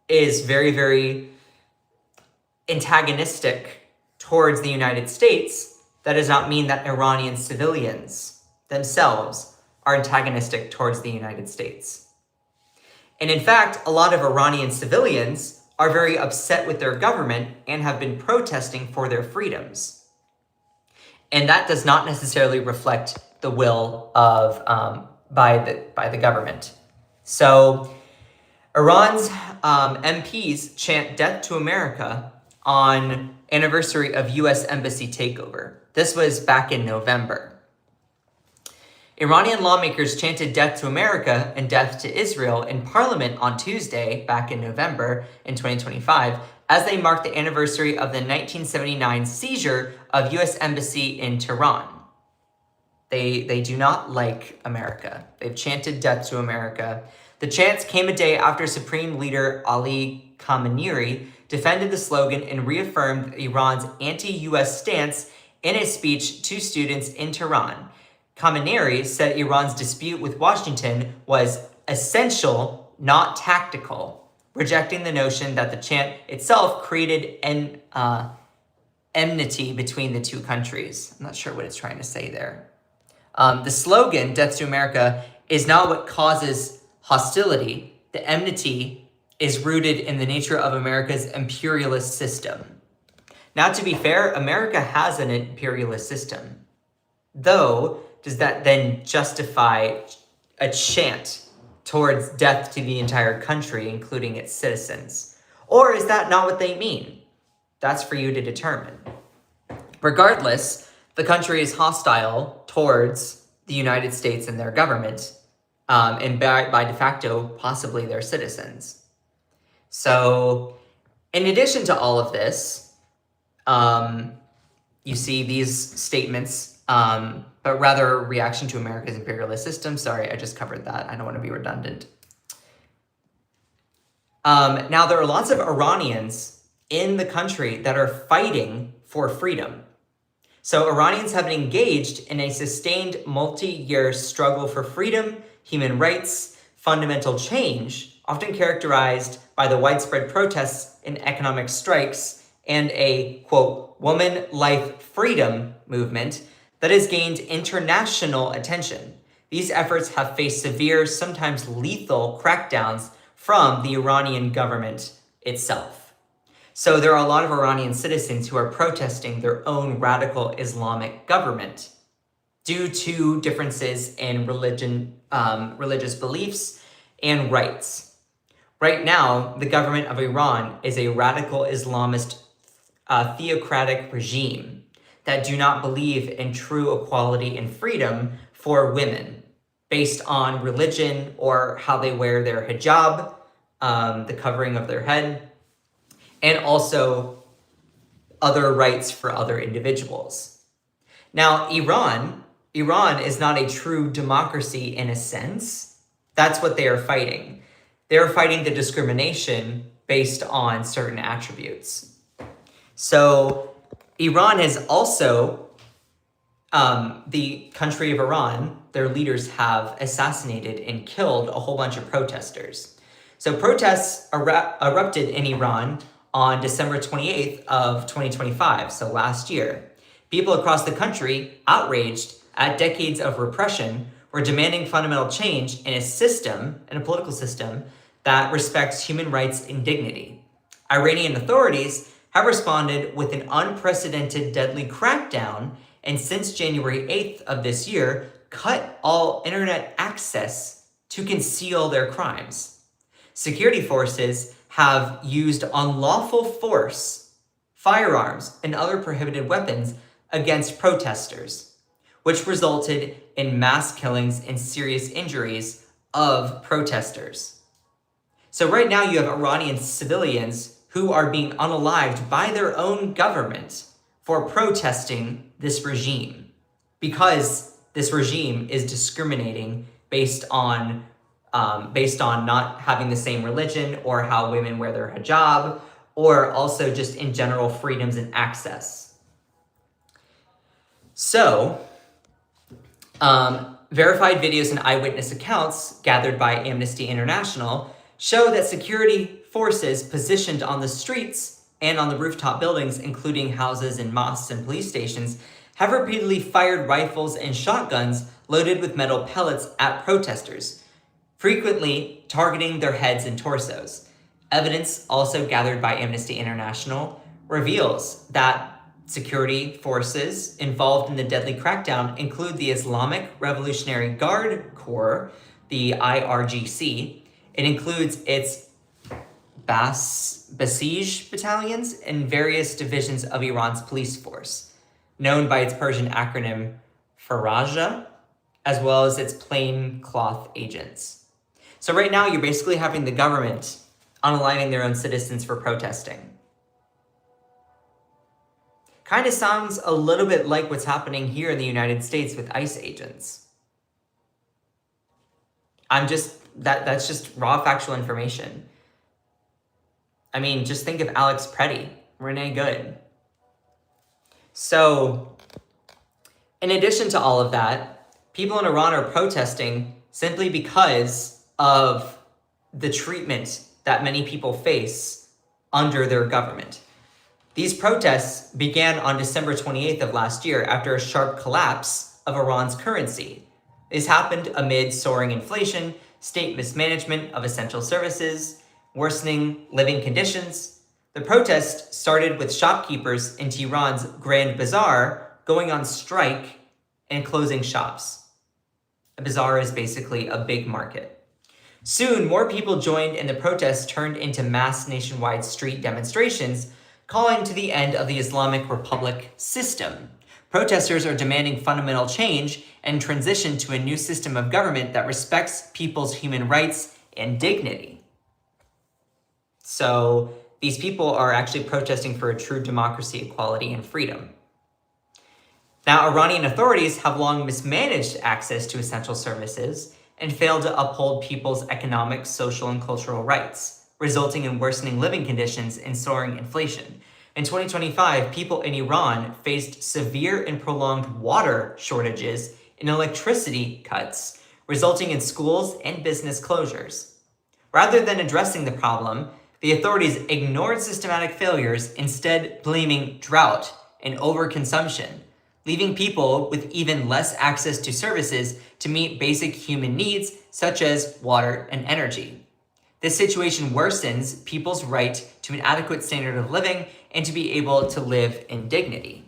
is very, very antagonistic towards the United States, that does not mean that Iranian civilians themselves are antagonistic towards the United States. And in fact, a lot of Iranian civilians are very upset with their government and have been protesting for their freedoms. And that does not necessarily reflect the will of by the government. So Iran's MPs chant death to America on anniversary of U.S. embassy takeover. This was back in November. Iranian lawmakers chanted death to America and death to Israel in parliament on Tuesday, back in November in 2025, as they marked the anniversary of the 1979 seizure of U.S. embassy in Tehran. They do not like America. They've chanted death to America. The chants came a day after Supreme Leader Ali Khamenei defended the slogan and reaffirmed Iran's anti-U.S. stance in a speech to students in Tehran. Khamenei said Iran's dispute with Washington was essential, not tactical, rejecting the notion that the chant itself created enmity between the two countries. I'm not sure what it's trying to say there. The slogan, Death to America, is not what causes hostility. The enmity is rooted in the nature of America's imperialist system. Now, to be fair, America has an imperialist system. Though, does that then justify a chant towards death to the entire country, including its citizens? Or is that not what they mean? That's for you to determine. Regardless, the country is hostile towards the United States and their government, and by de facto, possibly their citizens. So, in addition to all of this, you see these statements, but rather a reaction to America's imperialist system. Sorry, I just covered that. I don't want to be redundant. Now, there are lots of Iranians in the country that are fighting for freedom. So Iranians have been engaged in a sustained multi-year struggle for freedom, human rights, fundamental change, often characterized by the widespread protests and economic strikes, and a, quote, woman life freedom movement that has gained international attention. These efforts have faced severe, sometimes lethal crackdowns from the Iranian government itself. So there are a lot of Iranian citizens who are protesting their own radical Islamic government due to differences in religious beliefs and rights. Right now, the government of Iran is a radical Islamist theocratic regime that do not believe in true equality and freedom for women based on religion or how they wear their hijab, the covering of their head, and also other rights for other individuals. Now, Iran is not a true democracy in a sense. That's what they are fighting. They're fighting the discrimination based on certain attributes. So Iran has also, the country of Iran, their leaders have assassinated and killed a whole bunch of protesters. So protests erupted in Iran on December 28th of 2025, so last year. People across the country, outraged at decades of repression, were demanding fundamental change in a political system that respects human rights and dignity. Iranian authorities have responded with an unprecedented deadly crackdown, and since January 8th of this year, cut all internet access to conceal their crimes. Security forces have used unlawful force, firearms, and other prohibited weapons against protesters, which resulted in mass killings and serious injuries of protesters. So right now you have Iranian civilians who are being unalived by their own government for protesting this regime, because this regime is discriminating based on not having the same religion or how women wear their hijab, or also just in general freedoms and access. So, verified videos and eyewitness accounts gathered by Amnesty International show that security forces positioned on the streets and on the rooftop buildings, including houses and mosques and police stations, have repeatedly fired rifles and shotguns loaded with metal pellets at protesters, frequently targeting their heads and torsos. Evidence also gathered by Amnesty International reveals that security forces involved in the deadly crackdown include the Islamic Revolutionary Guard Corps, the IRGC. It includes its Basij battalions and various divisions of Iran's police force, known by its Persian acronym Faraja, as well as its plaincloth agents. So right now, you're basically having the government unaliving their own citizens for protesting. Kind of sounds a little bit like what's happening here in the United States with ICE agents. That's just raw factual information. I mean, just think of Alex Preddy, Renee Good. So, in addition to all of that, people in Iran are protesting simply because of the treatment that many people face under their government. These protests began on December 28th of last year after a sharp collapse of Iran's currency. This happened amid soaring inflation, state mismanagement of essential services, worsening living conditions. The protest started with shopkeepers in Tehran's Grand Bazaar going on strike and closing shops. A bazaar is basically a big market. Soon, more people joined and the protests turned into mass nationwide street demonstrations, calling to the end of the Islamic Republic system. Protesters are demanding fundamental change and transition to a new system of government that respects people's human rights and dignity. So these people are actually protesting for a true democracy, equality, and freedom. Now, Iranian authorities have long mismanaged access to essential services and failed to uphold people's economic, social, and cultural rights, resulting in worsening living conditions and soaring inflation. In 2025, people in Iran faced severe and prolonged water shortages and electricity cuts, resulting in schools and business closures. Rather than addressing the problem, the authorities ignored systematic failures, instead blaming drought and overconsumption, leaving people with even less access to services to meet basic human needs such as water and energy. This situation worsens people's right to an adequate standard of living and to be able to live in dignity.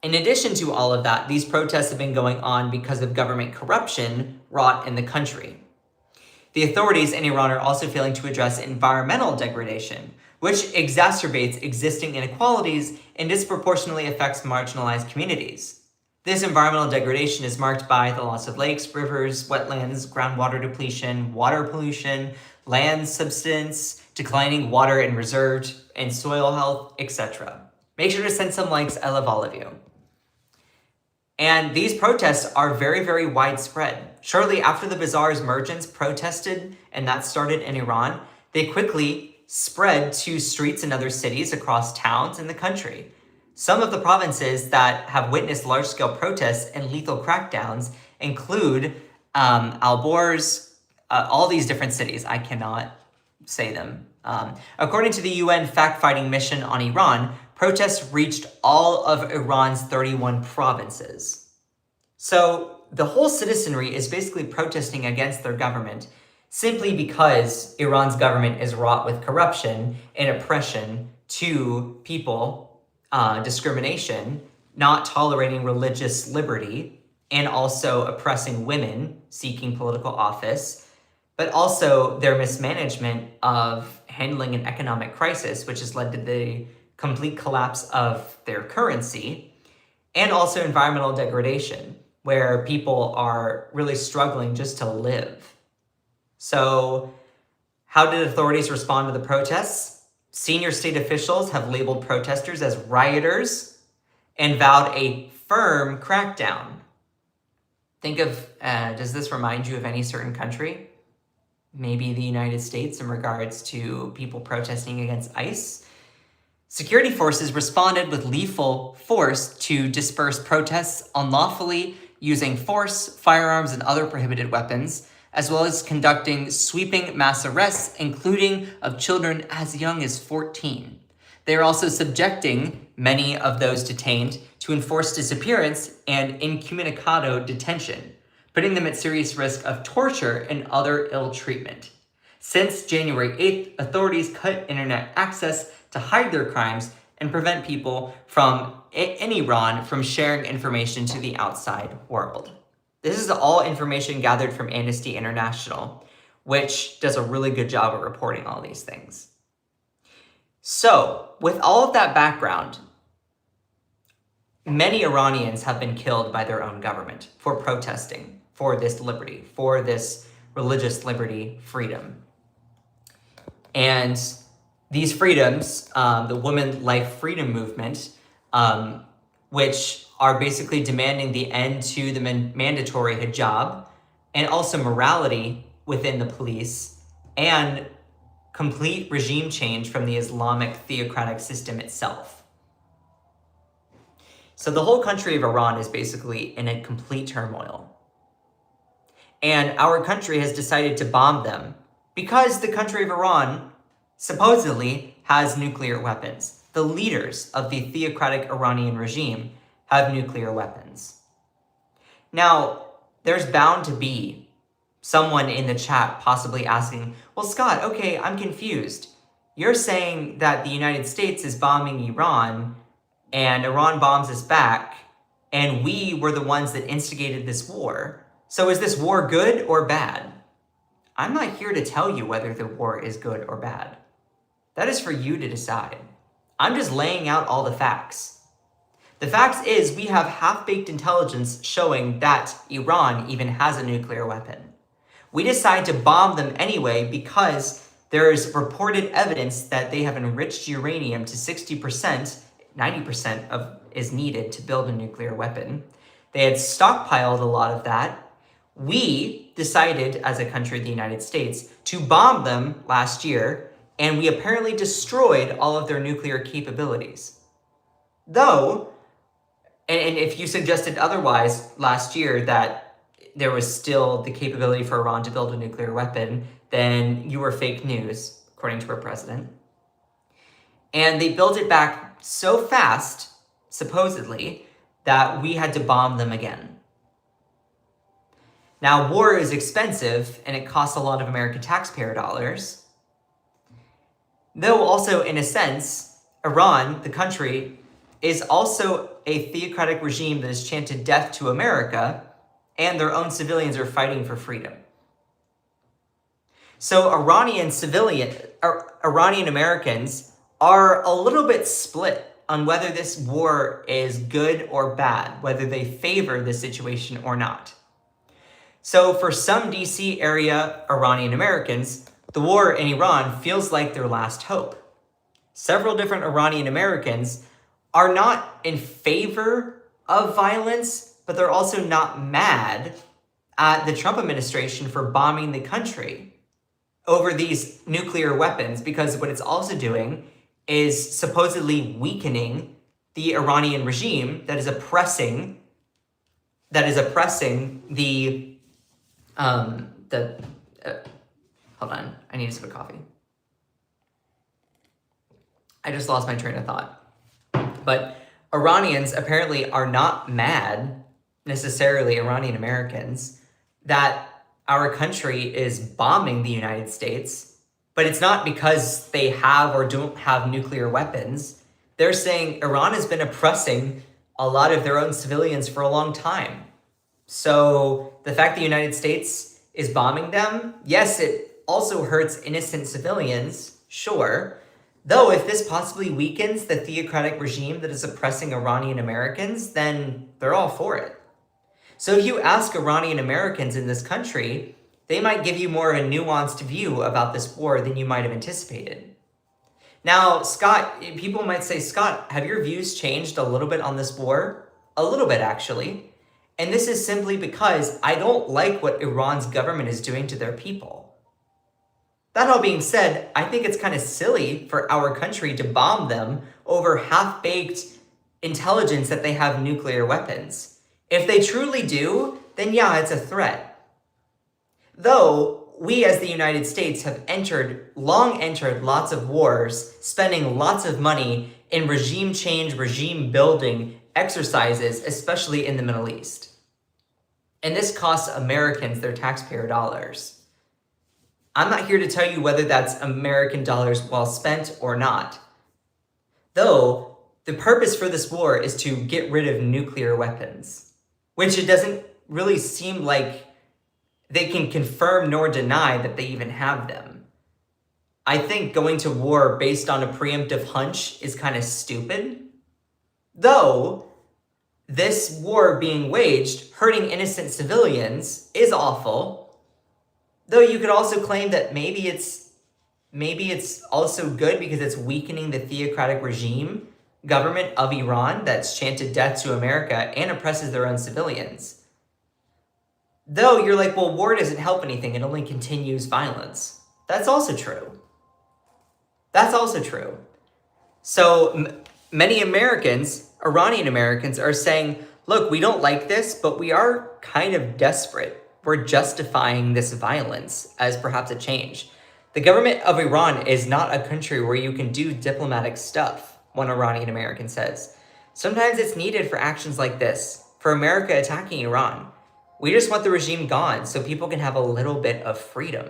In addition to all of that, these protests have been going on because of government corruption wrought in the country. The authorities in Iran are also failing to address environmental degradation, which exacerbates existing inequalities and disproportionately affects marginalized communities. This environmental degradation is marked by the loss of lakes, rivers, wetlands, groundwater depletion, water pollution, land subsidence, declining water and reserved, and soil health, etc. Make sure to send some likes. I love all of you. And these protests are very, very widespread. Shortly after the bazaar's merchants protested, and that started in Iran, they quickly spread to streets in other cities across towns in the country. Some of the provinces that have witnessed large-scale protests and lethal crackdowns include Alborz, all these different cities. I cannot say them. According to the UN fact-finding mission on Iran, protests reached all of Iran's 31 provinces. So the whole citizenry is basically protesting against their government simply because Iran's government is wrought with corruption and oppression to people, discrimination, not tolerating religious liberty, and also oppressing women seeking political office, but also their mismanagement of handling an economic crisis, which has led to the complete collapse of their currency, and also environmental degradation, where people are really struggling just to live. So, how did authorities respond to the protests? Senior state officials have labeled protesters as rioters and vowed a firm crackdown. Think of, does this remind you of any certain country? Maybe the United States in regards to people protesting against ICE? Security forces responded with lethal force to disperse protests unlawfully using force, firearms, and other prohibited weapons, as well as conducting sweeping mass arrests, including of children as young as 14. They are also subjecting many of those detained to enforced disappearance and incommunicado detention, putting them at serious risk of torture and other ill treatment. Since January 8th, authorities cut internet access to hide their crimes and prevent people in Iran from sharing information to the outside world. This is all information gathered from Amnesty International, which does a really good job of reporting all these things. So, with all of that background, many Iranians have been killed by their own government for protesting for this liberty, for this religious liberty, freedom. And these freedoms, the Women Life Freedom Movement, which are basically demanding the end to the mandatory hijab, and also morality within the police, and complete regime change from the Islamic theocratic system itself. So the whole country of Iran is basically in a complete turmoil. And our country has decided to bomb them because the country of Iran supposedly has nuclear weapons. The leaders of the theocratic Iranian regime have nuclear weapons. Now, there's bound to be someone in the chat possibly asking, well, Scott, okay, I'm confused. You're saying that the United States is bombing Iran and Iran bombs us back, and we were the ones that instigated this war. So is this war good or bad? I'm not here to tell you whether the war is good or bad. That is for you to decide. I'm just laying out all the facts. The fact is we have half-baked intelligence showing that Iran even has a nuclear weapon. We decide to bomb them anyway because there is reported evidence that they have enriched uranium to 60%, 90% of is needed to build a nuclear weapon. They had stockpiled a lot of that. We decided as a country, the United States, to bomb them last year, and we apparently destroyed all of their nuclear capabilities. Though, and if you suggested otherwise last year that there was still the capability for Iran to build a nuclear weapon, then you were fake news, according to our president. And they built it back so fast, supposedly, that we had to bomb them again. Now, war is expensive, and it costs a lot of American taxpayer dollars. Though also, in a sense, Iran, the country, is also a theocratic regime that has chanted death to America, and their own civilians are fighting for freedom. So Iranian Americans are a little bit split on whether this war is good or bad, whether they favor this situation or not. So for some DC area Iranian Americans, the war in Iran feels like their last hope. Several different Iranian Americans are not in favor of violence, but they're also not mad at the Trump administration for bombing the country over these nuclear weapons, because what it's also doing is supposedly weakening the Iranian regime that is oppressing the hold on, I need a sip of coffee. I just lost my train of thought. But Iranians apparently are not mad, necessarily Iranian Americans, that our country is bombing the United States, but it's not because they have or don't have nuclear weapons. They're saying Iran has been oppressing a lot of their own civilians for a long time. So the fact the United States is bombing them, yes, it also hurts innocent civilians, sure. Though if this possibly weakens the theocratic regime that is oppressing Iranian Americans, then they're all for it. So if you ask Iranian Americans in this country, they might give you more of a nuanced view about this war than you might have anticipated. Now, Scott, people might say, Scott, have your views changed a little bit on this war? A little bit, actually. And this is simply because I don't like what Iran's government is doing to their people. That all being said, I think it's kind of silly for our country to bomb them over half-baked intelligence that they have nuclear weapons. If they truly do, then yeah, it's a threat. Though we as the United States have long entered lots of wars, spending lots of money in regime change, regime building exercises, especially in the Middle East. And this costs Americans their taxpayer dollars. I'm not here to tell you whether that's American dollars well spent or not. Though, the purpose for this war is to get rid of nuclear weapons, which it doesn't really seem like they can confirm nor deny that they even have them. I think going to war based on a preemptive hunch is kind of stupid. Though, this war being waged, hurting innocent civilians, is awful. Though you could also claim that maybe it's also good because it's weakening the theocratic regime government of Iran that's chanted death to America and oppresses their own civilians. Though you're like, well, war doesn't help anything, it only continues violence. That's also true. So many Americans, Iranian Americans, are saying, look, we don't like this, but we are kind of desperate. We're justifying this violence as perhaps a change. The government of Iran is not a country where you can do diplomatic stuff, one Iranian American says. Sometimes it's needed for actions like this, for America attacking Iran. We just want the regime gone so people can have a little bit of freedom.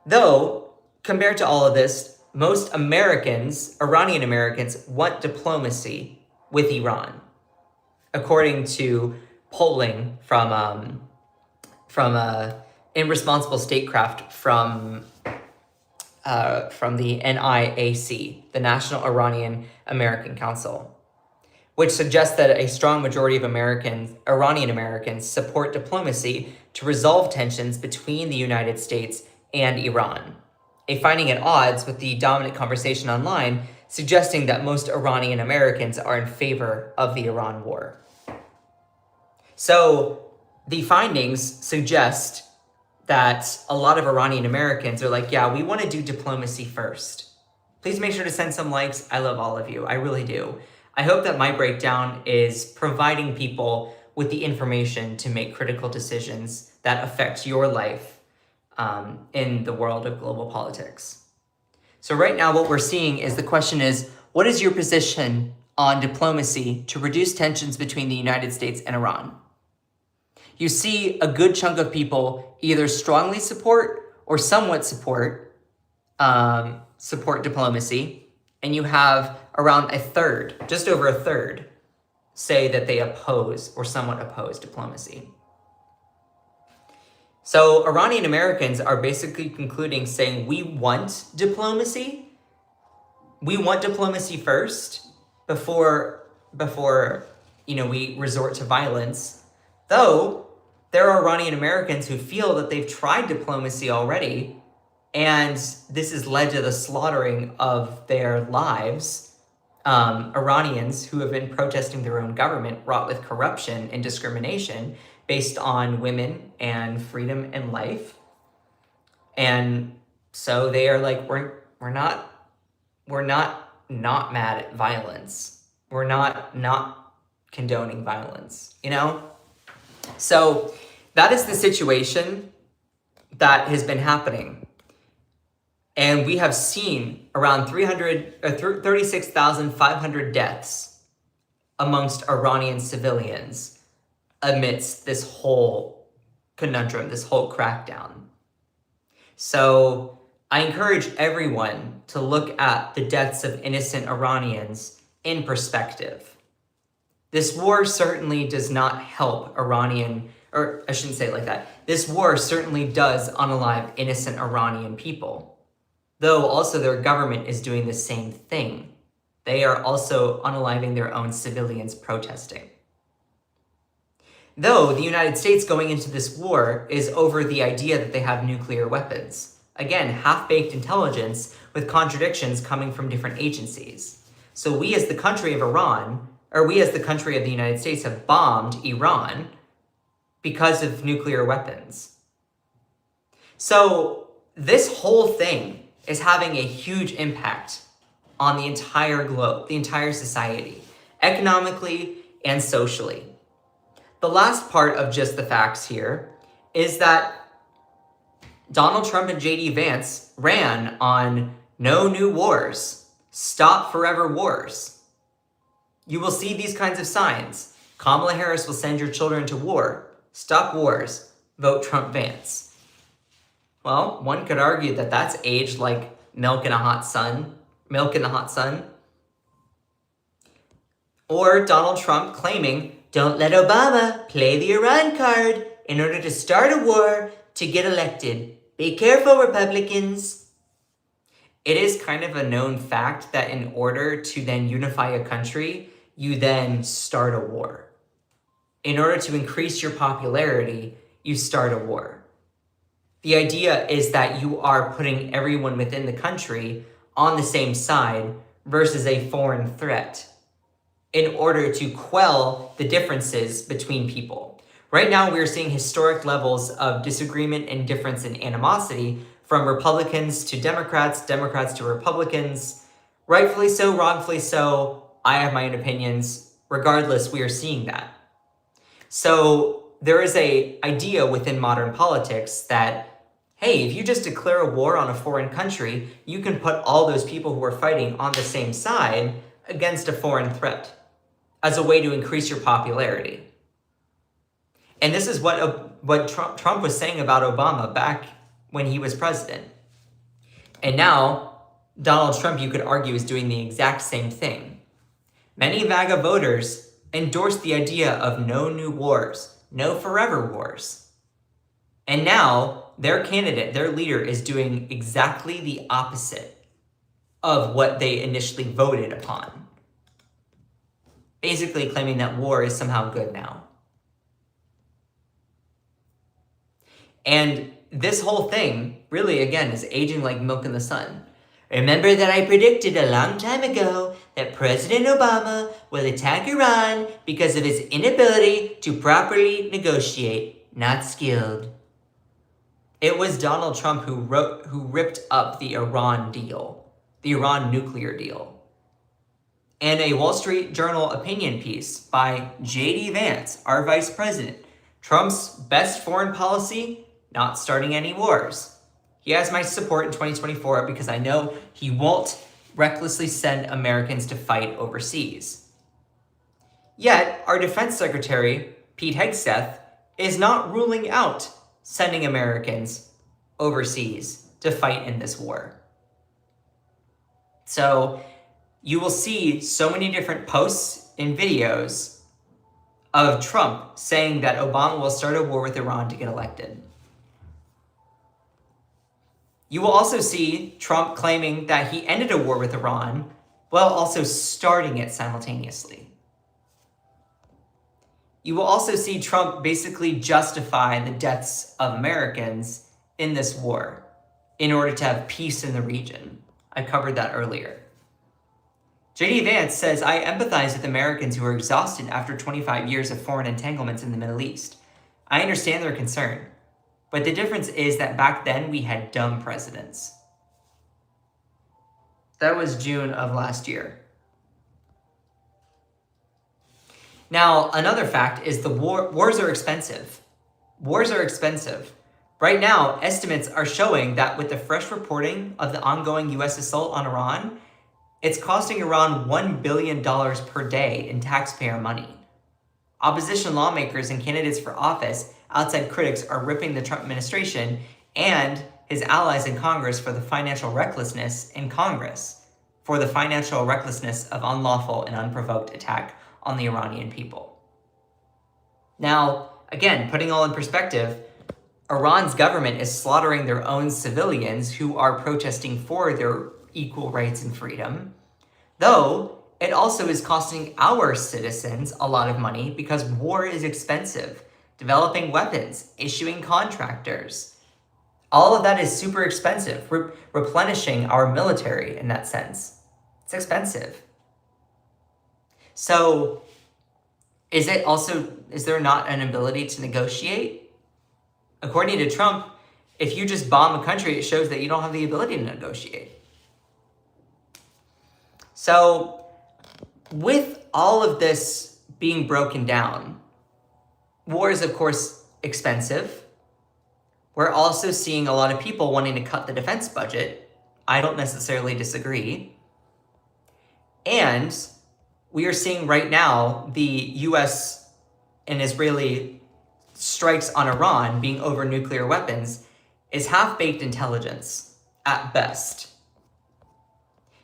Though, compared to all of this, most Americans, Iranian Americans, want diplomacy with Iran, according to polling from Irresponsible Statecraft from the NIAC, the National Iranian American Council, which suggests that a strong majority of Iranian Americans support diplomacy to resolve tensions between the United States and Iran. A finding at odds with the dominant conversation online suggesting that most Iranian Americans are in favor of the Iran war. So the findings suggest that a lot of Iranian Americans are like, yeah, we want to do diplomacy first. Please make sure to send some likes. I love all of you. I really do. I hope that my breakdown is providing people with the information to make critical decisions that affect your life in the world of global politics. So right now what we're seeing is the question is, what is your position on diplomacy to reduce tensions between the United States and Iran? You see a good chunk of people either strongly support or somewhat support diplomacy, and you have around a third, just over a third, say that they oppose or somewhat oppose diplomacy. So Iranian Americans are basically concluding saying we want diplomacy. We want diplomacy first before we resort to violence. Though there are Iranian Americans who feel that they've tried diplomacy already, and this has led to the slaughtering of their lives. Iranians who have been protesting their own government wrought with corruption and discrimination based on women and freedom and life. And so they are like, we're not mad at violence. We're not condoning violence, So that is the situation that has been happening. And we have seen around 36,500 deaths amongst Iranian civilians amidst this whole conundrum, this whole crackdown. So I encourage everyone to look at the deaths of innocent Iranians in perspective. This war certainly does not help I shouldn't say it like that. This war certainly does unalive innocent Iranian people. Though also their government is doing the same thing. They are also unaliving their own civilians protesting. Though the United States going into this war is over the idea that they have nuclear weapons. Again, half-baked intelligence with contradictions coming from different agencies. So we as the country of Iran, or we as the country of the United States have bombed Iran because of nuclear weapons. So this whole thing is having a huge impact on the entire globe, the entire society, economically and socially. The last part of just the facts here is that Donald Trump and J.D. Vance ran on no new wars, stop forever wars. You will see these kinds of signs. Kamala Harris will send your children to war, stop wars, vote Trump Vance. Well, one could argue that that's aged like milk in the hot sun. Or Donald Trump claiming, don't let Obama play the Iran card in order to start a war to get elected. Be careful, Republicans. It is kind of a known fact that in order to then unify a country, you then start a war. In order to increase your popularity, you start a war. The idea is that you are putting everyone within the country on the same side versus a foreign threat in order to quell the differences between people. Right now, we're seeing historic levels of disagreement and difference in animosity from Republicans to Democrats, Democrats to Republicans. Rightfully so, wrongfully so, I have my own opinions. Regardless, we are seeing that. So there is an idea within modern politics that hey, if you just declare a war on a foreign country, you can put all those people who are fighting on the same side against a foreign threat as a way to increase your popularity. And this is what Trump was saying about Obama back when he was president. And now, Donald Trump, you could argue, is doing the exact same thing. Many MAGA voters endorsed the idea of no new wars, no forever wars. And now, their candidate, their leader, is doing exactly the opposite of what they initially voted upon. Basically claiming that war is somehow good now. And this whole thing, really, again, is aging like milk in the sun. Remember that I predicted a long time ago that President Obama will attack Iran because of his inability to properly negotiate, not skilled. It was Donald Trump who ripped up the Iran deal, the Iran nuclear deal. And a Wall Street Journal opinion piece by J.D. Vance, our vice president, Trump's best foreign policy, not starting any wars. He has my support in 2024 because I know he won't recklessly send Americans to fight overseas. Yet, our defense secretary, Pete Hegseth, is not ruling out sending Americans overseas to fight in this war. So, you will see so many different posts and videos of Trump saying that Obama will start a war with Iran to get elected. You will also see Trump claiming that he ended a war with Iran while also starting it simultaneously. You will also see Trump basically justify the deaths of Americans in this war in order to have peace in the region. I covered that earlier. J.D. Vance says, I empathize with Americans who are exhausted after 25 years of foreign entanglements in the Middle East. I understand their concern, but the difference is that back then we had dumb presidents. That was June of last year. Now, another fact is wars are expensive. Wars are expensive. Right now, estimates are showing that with the fresh reporting of the ongoing U.S. assault on Iran, it's costing Iran $1 billion per day in taxpayer money. Opposition lawmakers and candidates for office, outside critics, are ripping the Trump administration and his allies in Congress for the financial recklessness in Congress, for the financial recklessness of unlawful and unprovoked attack on the Iranian people. Now, again, putting all in perspective, Iran's government is slaughtering their own civilians who are protesting for their equal rights and freedom, though it also is costing our citizens a lot of money because war is expensive. Developing weapons, issuing contractors, all of that is super expensive. Replenishing our military in that sense, it's expensive. So is there not an ability to negotiate? According to Trump, if you just bomb a country, it shows that you don't have the ability to negotiate. So, with all of this being broken down, war is, of course, expensive. We're also seeing a lot of people wanting to cut the defense budget. I don't necessarily disagree. And we are seeing right now the U.S. and Israeli strikes on Iran being over nuclear weapons is half-baked intelligence, at best.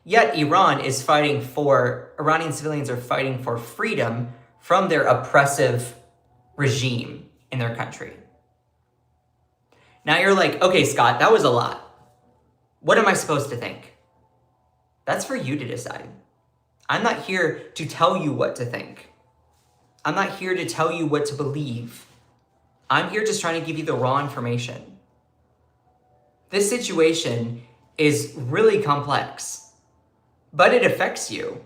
Yet Iranian civilians are fighting for freedom from their oppressive regime in their country. Now you're like, okay, Scott, that was a lot. What am I supposed to think? That's for you to decide. I'm not here to tell you what to think. I'm not here to tell you what to believe. I'm here just trying to give you the raw information. This situation is really complex. But it affects you.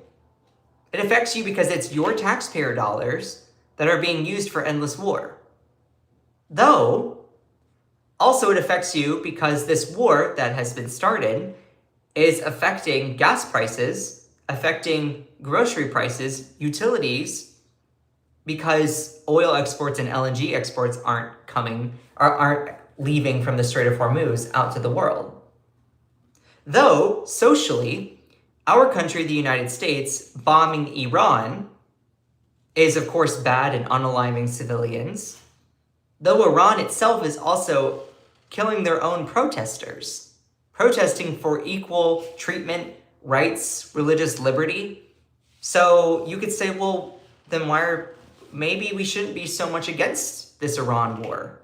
It affects you because it's your taxpayer dollars that are being used for endless war. Though, also it affects you because this war that has been started is affecting gas prices, affecting grocery prices, utilities, because oil exports and LNG exports aren't leaving from the Strait of Hormuz out to the world. Though, socially, our country, the United States, bombing Iran is, of course, bad and unaliving civilians, though Iran itself is also killing their own protesters, protesting for equal treatment, rights, religious liberty. So you could say, well, then maybe we shouldn't be so much against this Iran war.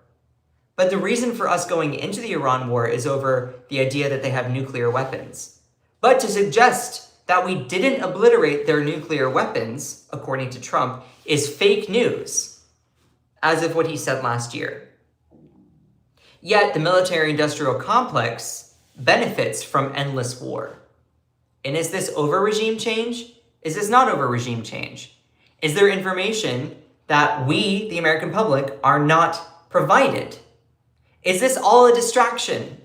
But the reason for us going into the Iran war is over the idea that they have nuclear weapons. But to suggest that we didn't obliterate their nuclear weapons, according to Trump, is fake news, as of what he said last year. Yet the military-industrial complex benefits from endless war. And is this over regime change? Is this not over regime change? Is there information that we, the American public, are not provided? Is this all a distraction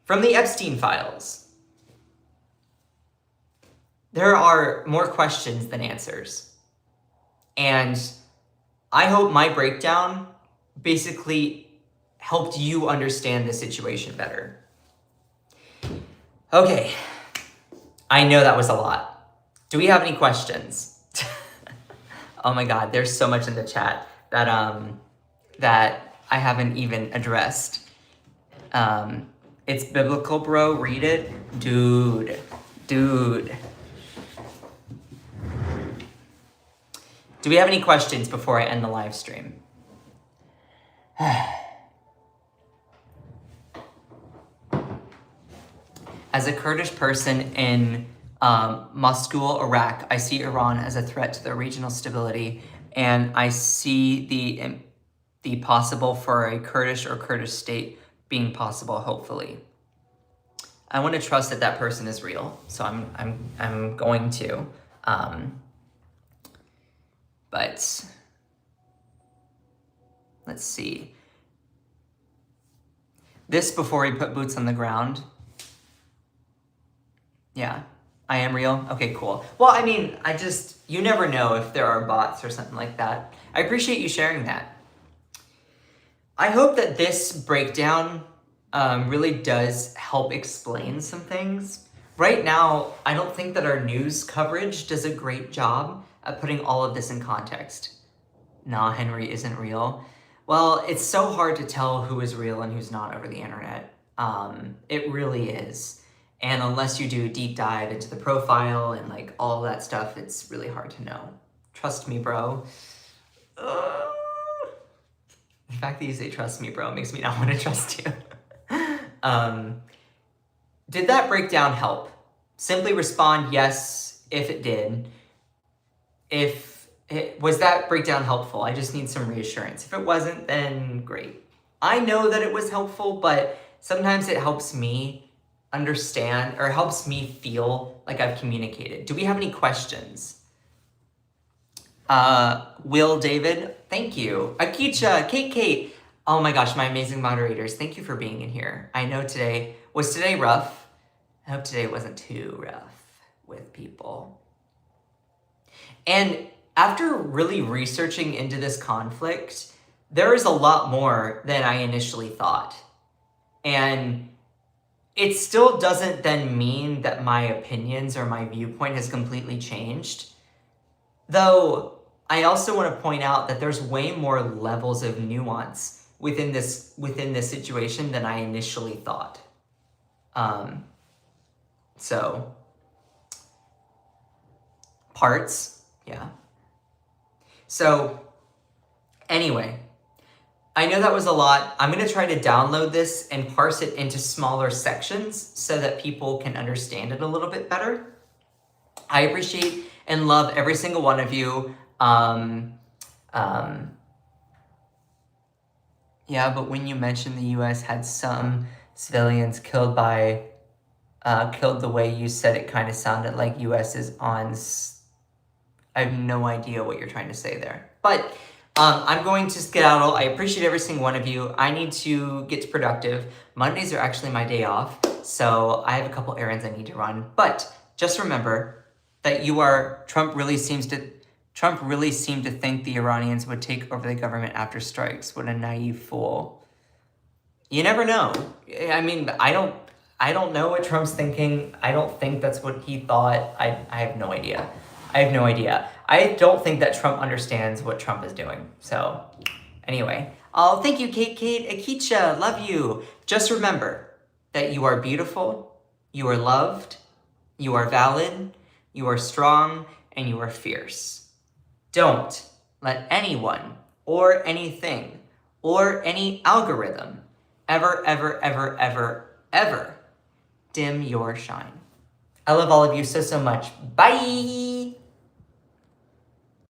from the Epstein files? There are more questions than answers. And I hope my breakdown basically helped you understand the situation better. Okay, I know that was a lot. Do we have any questions? Oh my God, there's so much in the chat that I haven't even addressed. It's biblical, bro. Read it. Dude. Do we have any questions before I end the live stream? As a Kurdish person in Mosul, Iraq, I see Iran as a threat to the regional stability, and I see the possible for a Kurdish or Kurdish state being possible, hopefully. I want to trust that that person is real, so I'm going to. But let's see. This before he put boots on the ground. Yeah, I am real. Okay, cool. Well, I mean, you never know if there are bots or something like that. I appreciate you sharing that. I hope that this breakdown really does help explain some things. Right now, I don't think that our news coverage does a great job at putting all of this in context. Nah, Henry isn't real. Well, it's so hard to tell who is real and who's not over the internet. It really is. And unless you do a deep dive into the profile and like all of that stuff, it's really hard to know. Trust me, bro. The fact that you say trust me, bro, makes me not want to trust you. Did that breakdown help? Simply respond yes if it did. Was that breakdown helpful? I just need some reassurance. If it wasn't, then great. I know that it was helpful, but sometimes it helps me understand or helps me feel like I've communicated. Do we have any questions? Will David, thank you. Akicha, Kate. Oh my gosh, my amazing moderators. Thank you for being in here. I know was today rough? I hope today wasn't too rough with people. And after really researching into this conflict, there is a lot more than I initially thought. And it still doesn't then mean that my opinions or my viewpoint has completely changed. Though I also want to point out that there's way more levels of nuance within this situation than I initially thought. So parts, yeah. So anyway, I know that was a lot. I'm going to try to download this and parse it into smaller sections so that people can understand it a little bit better. I appreciate and love every single one of you. Yeah, but when you mentioned the U.S. had some civilians killed the way you said it kind of sounded like U.S. is on... I have no idea what you're trying to say there. But I'm going to skedaddle. I appreciate every single one of you. I need to get to productive. Mondays are actually my day off, so I have a couple errands I need to run. But just remember that Trump really seemed to think the Iranians would take over the government after strikes. What a naive fool. You never know. I mean, I don't know what Trump's thinking. I don't think that's what he thought. I have no idea. I don't think that Trump understands what Trump is doing. So, anyway. Oh, thank you, Kate. Akicha, love you. Just remember that you are beautiful, you are loved, you are valid, you are strong, and you are fierce. Don't let anyone or anything or any algorithm ever, ever, ever, ever, ever dim your shine. I love all of you so, so much. Bye!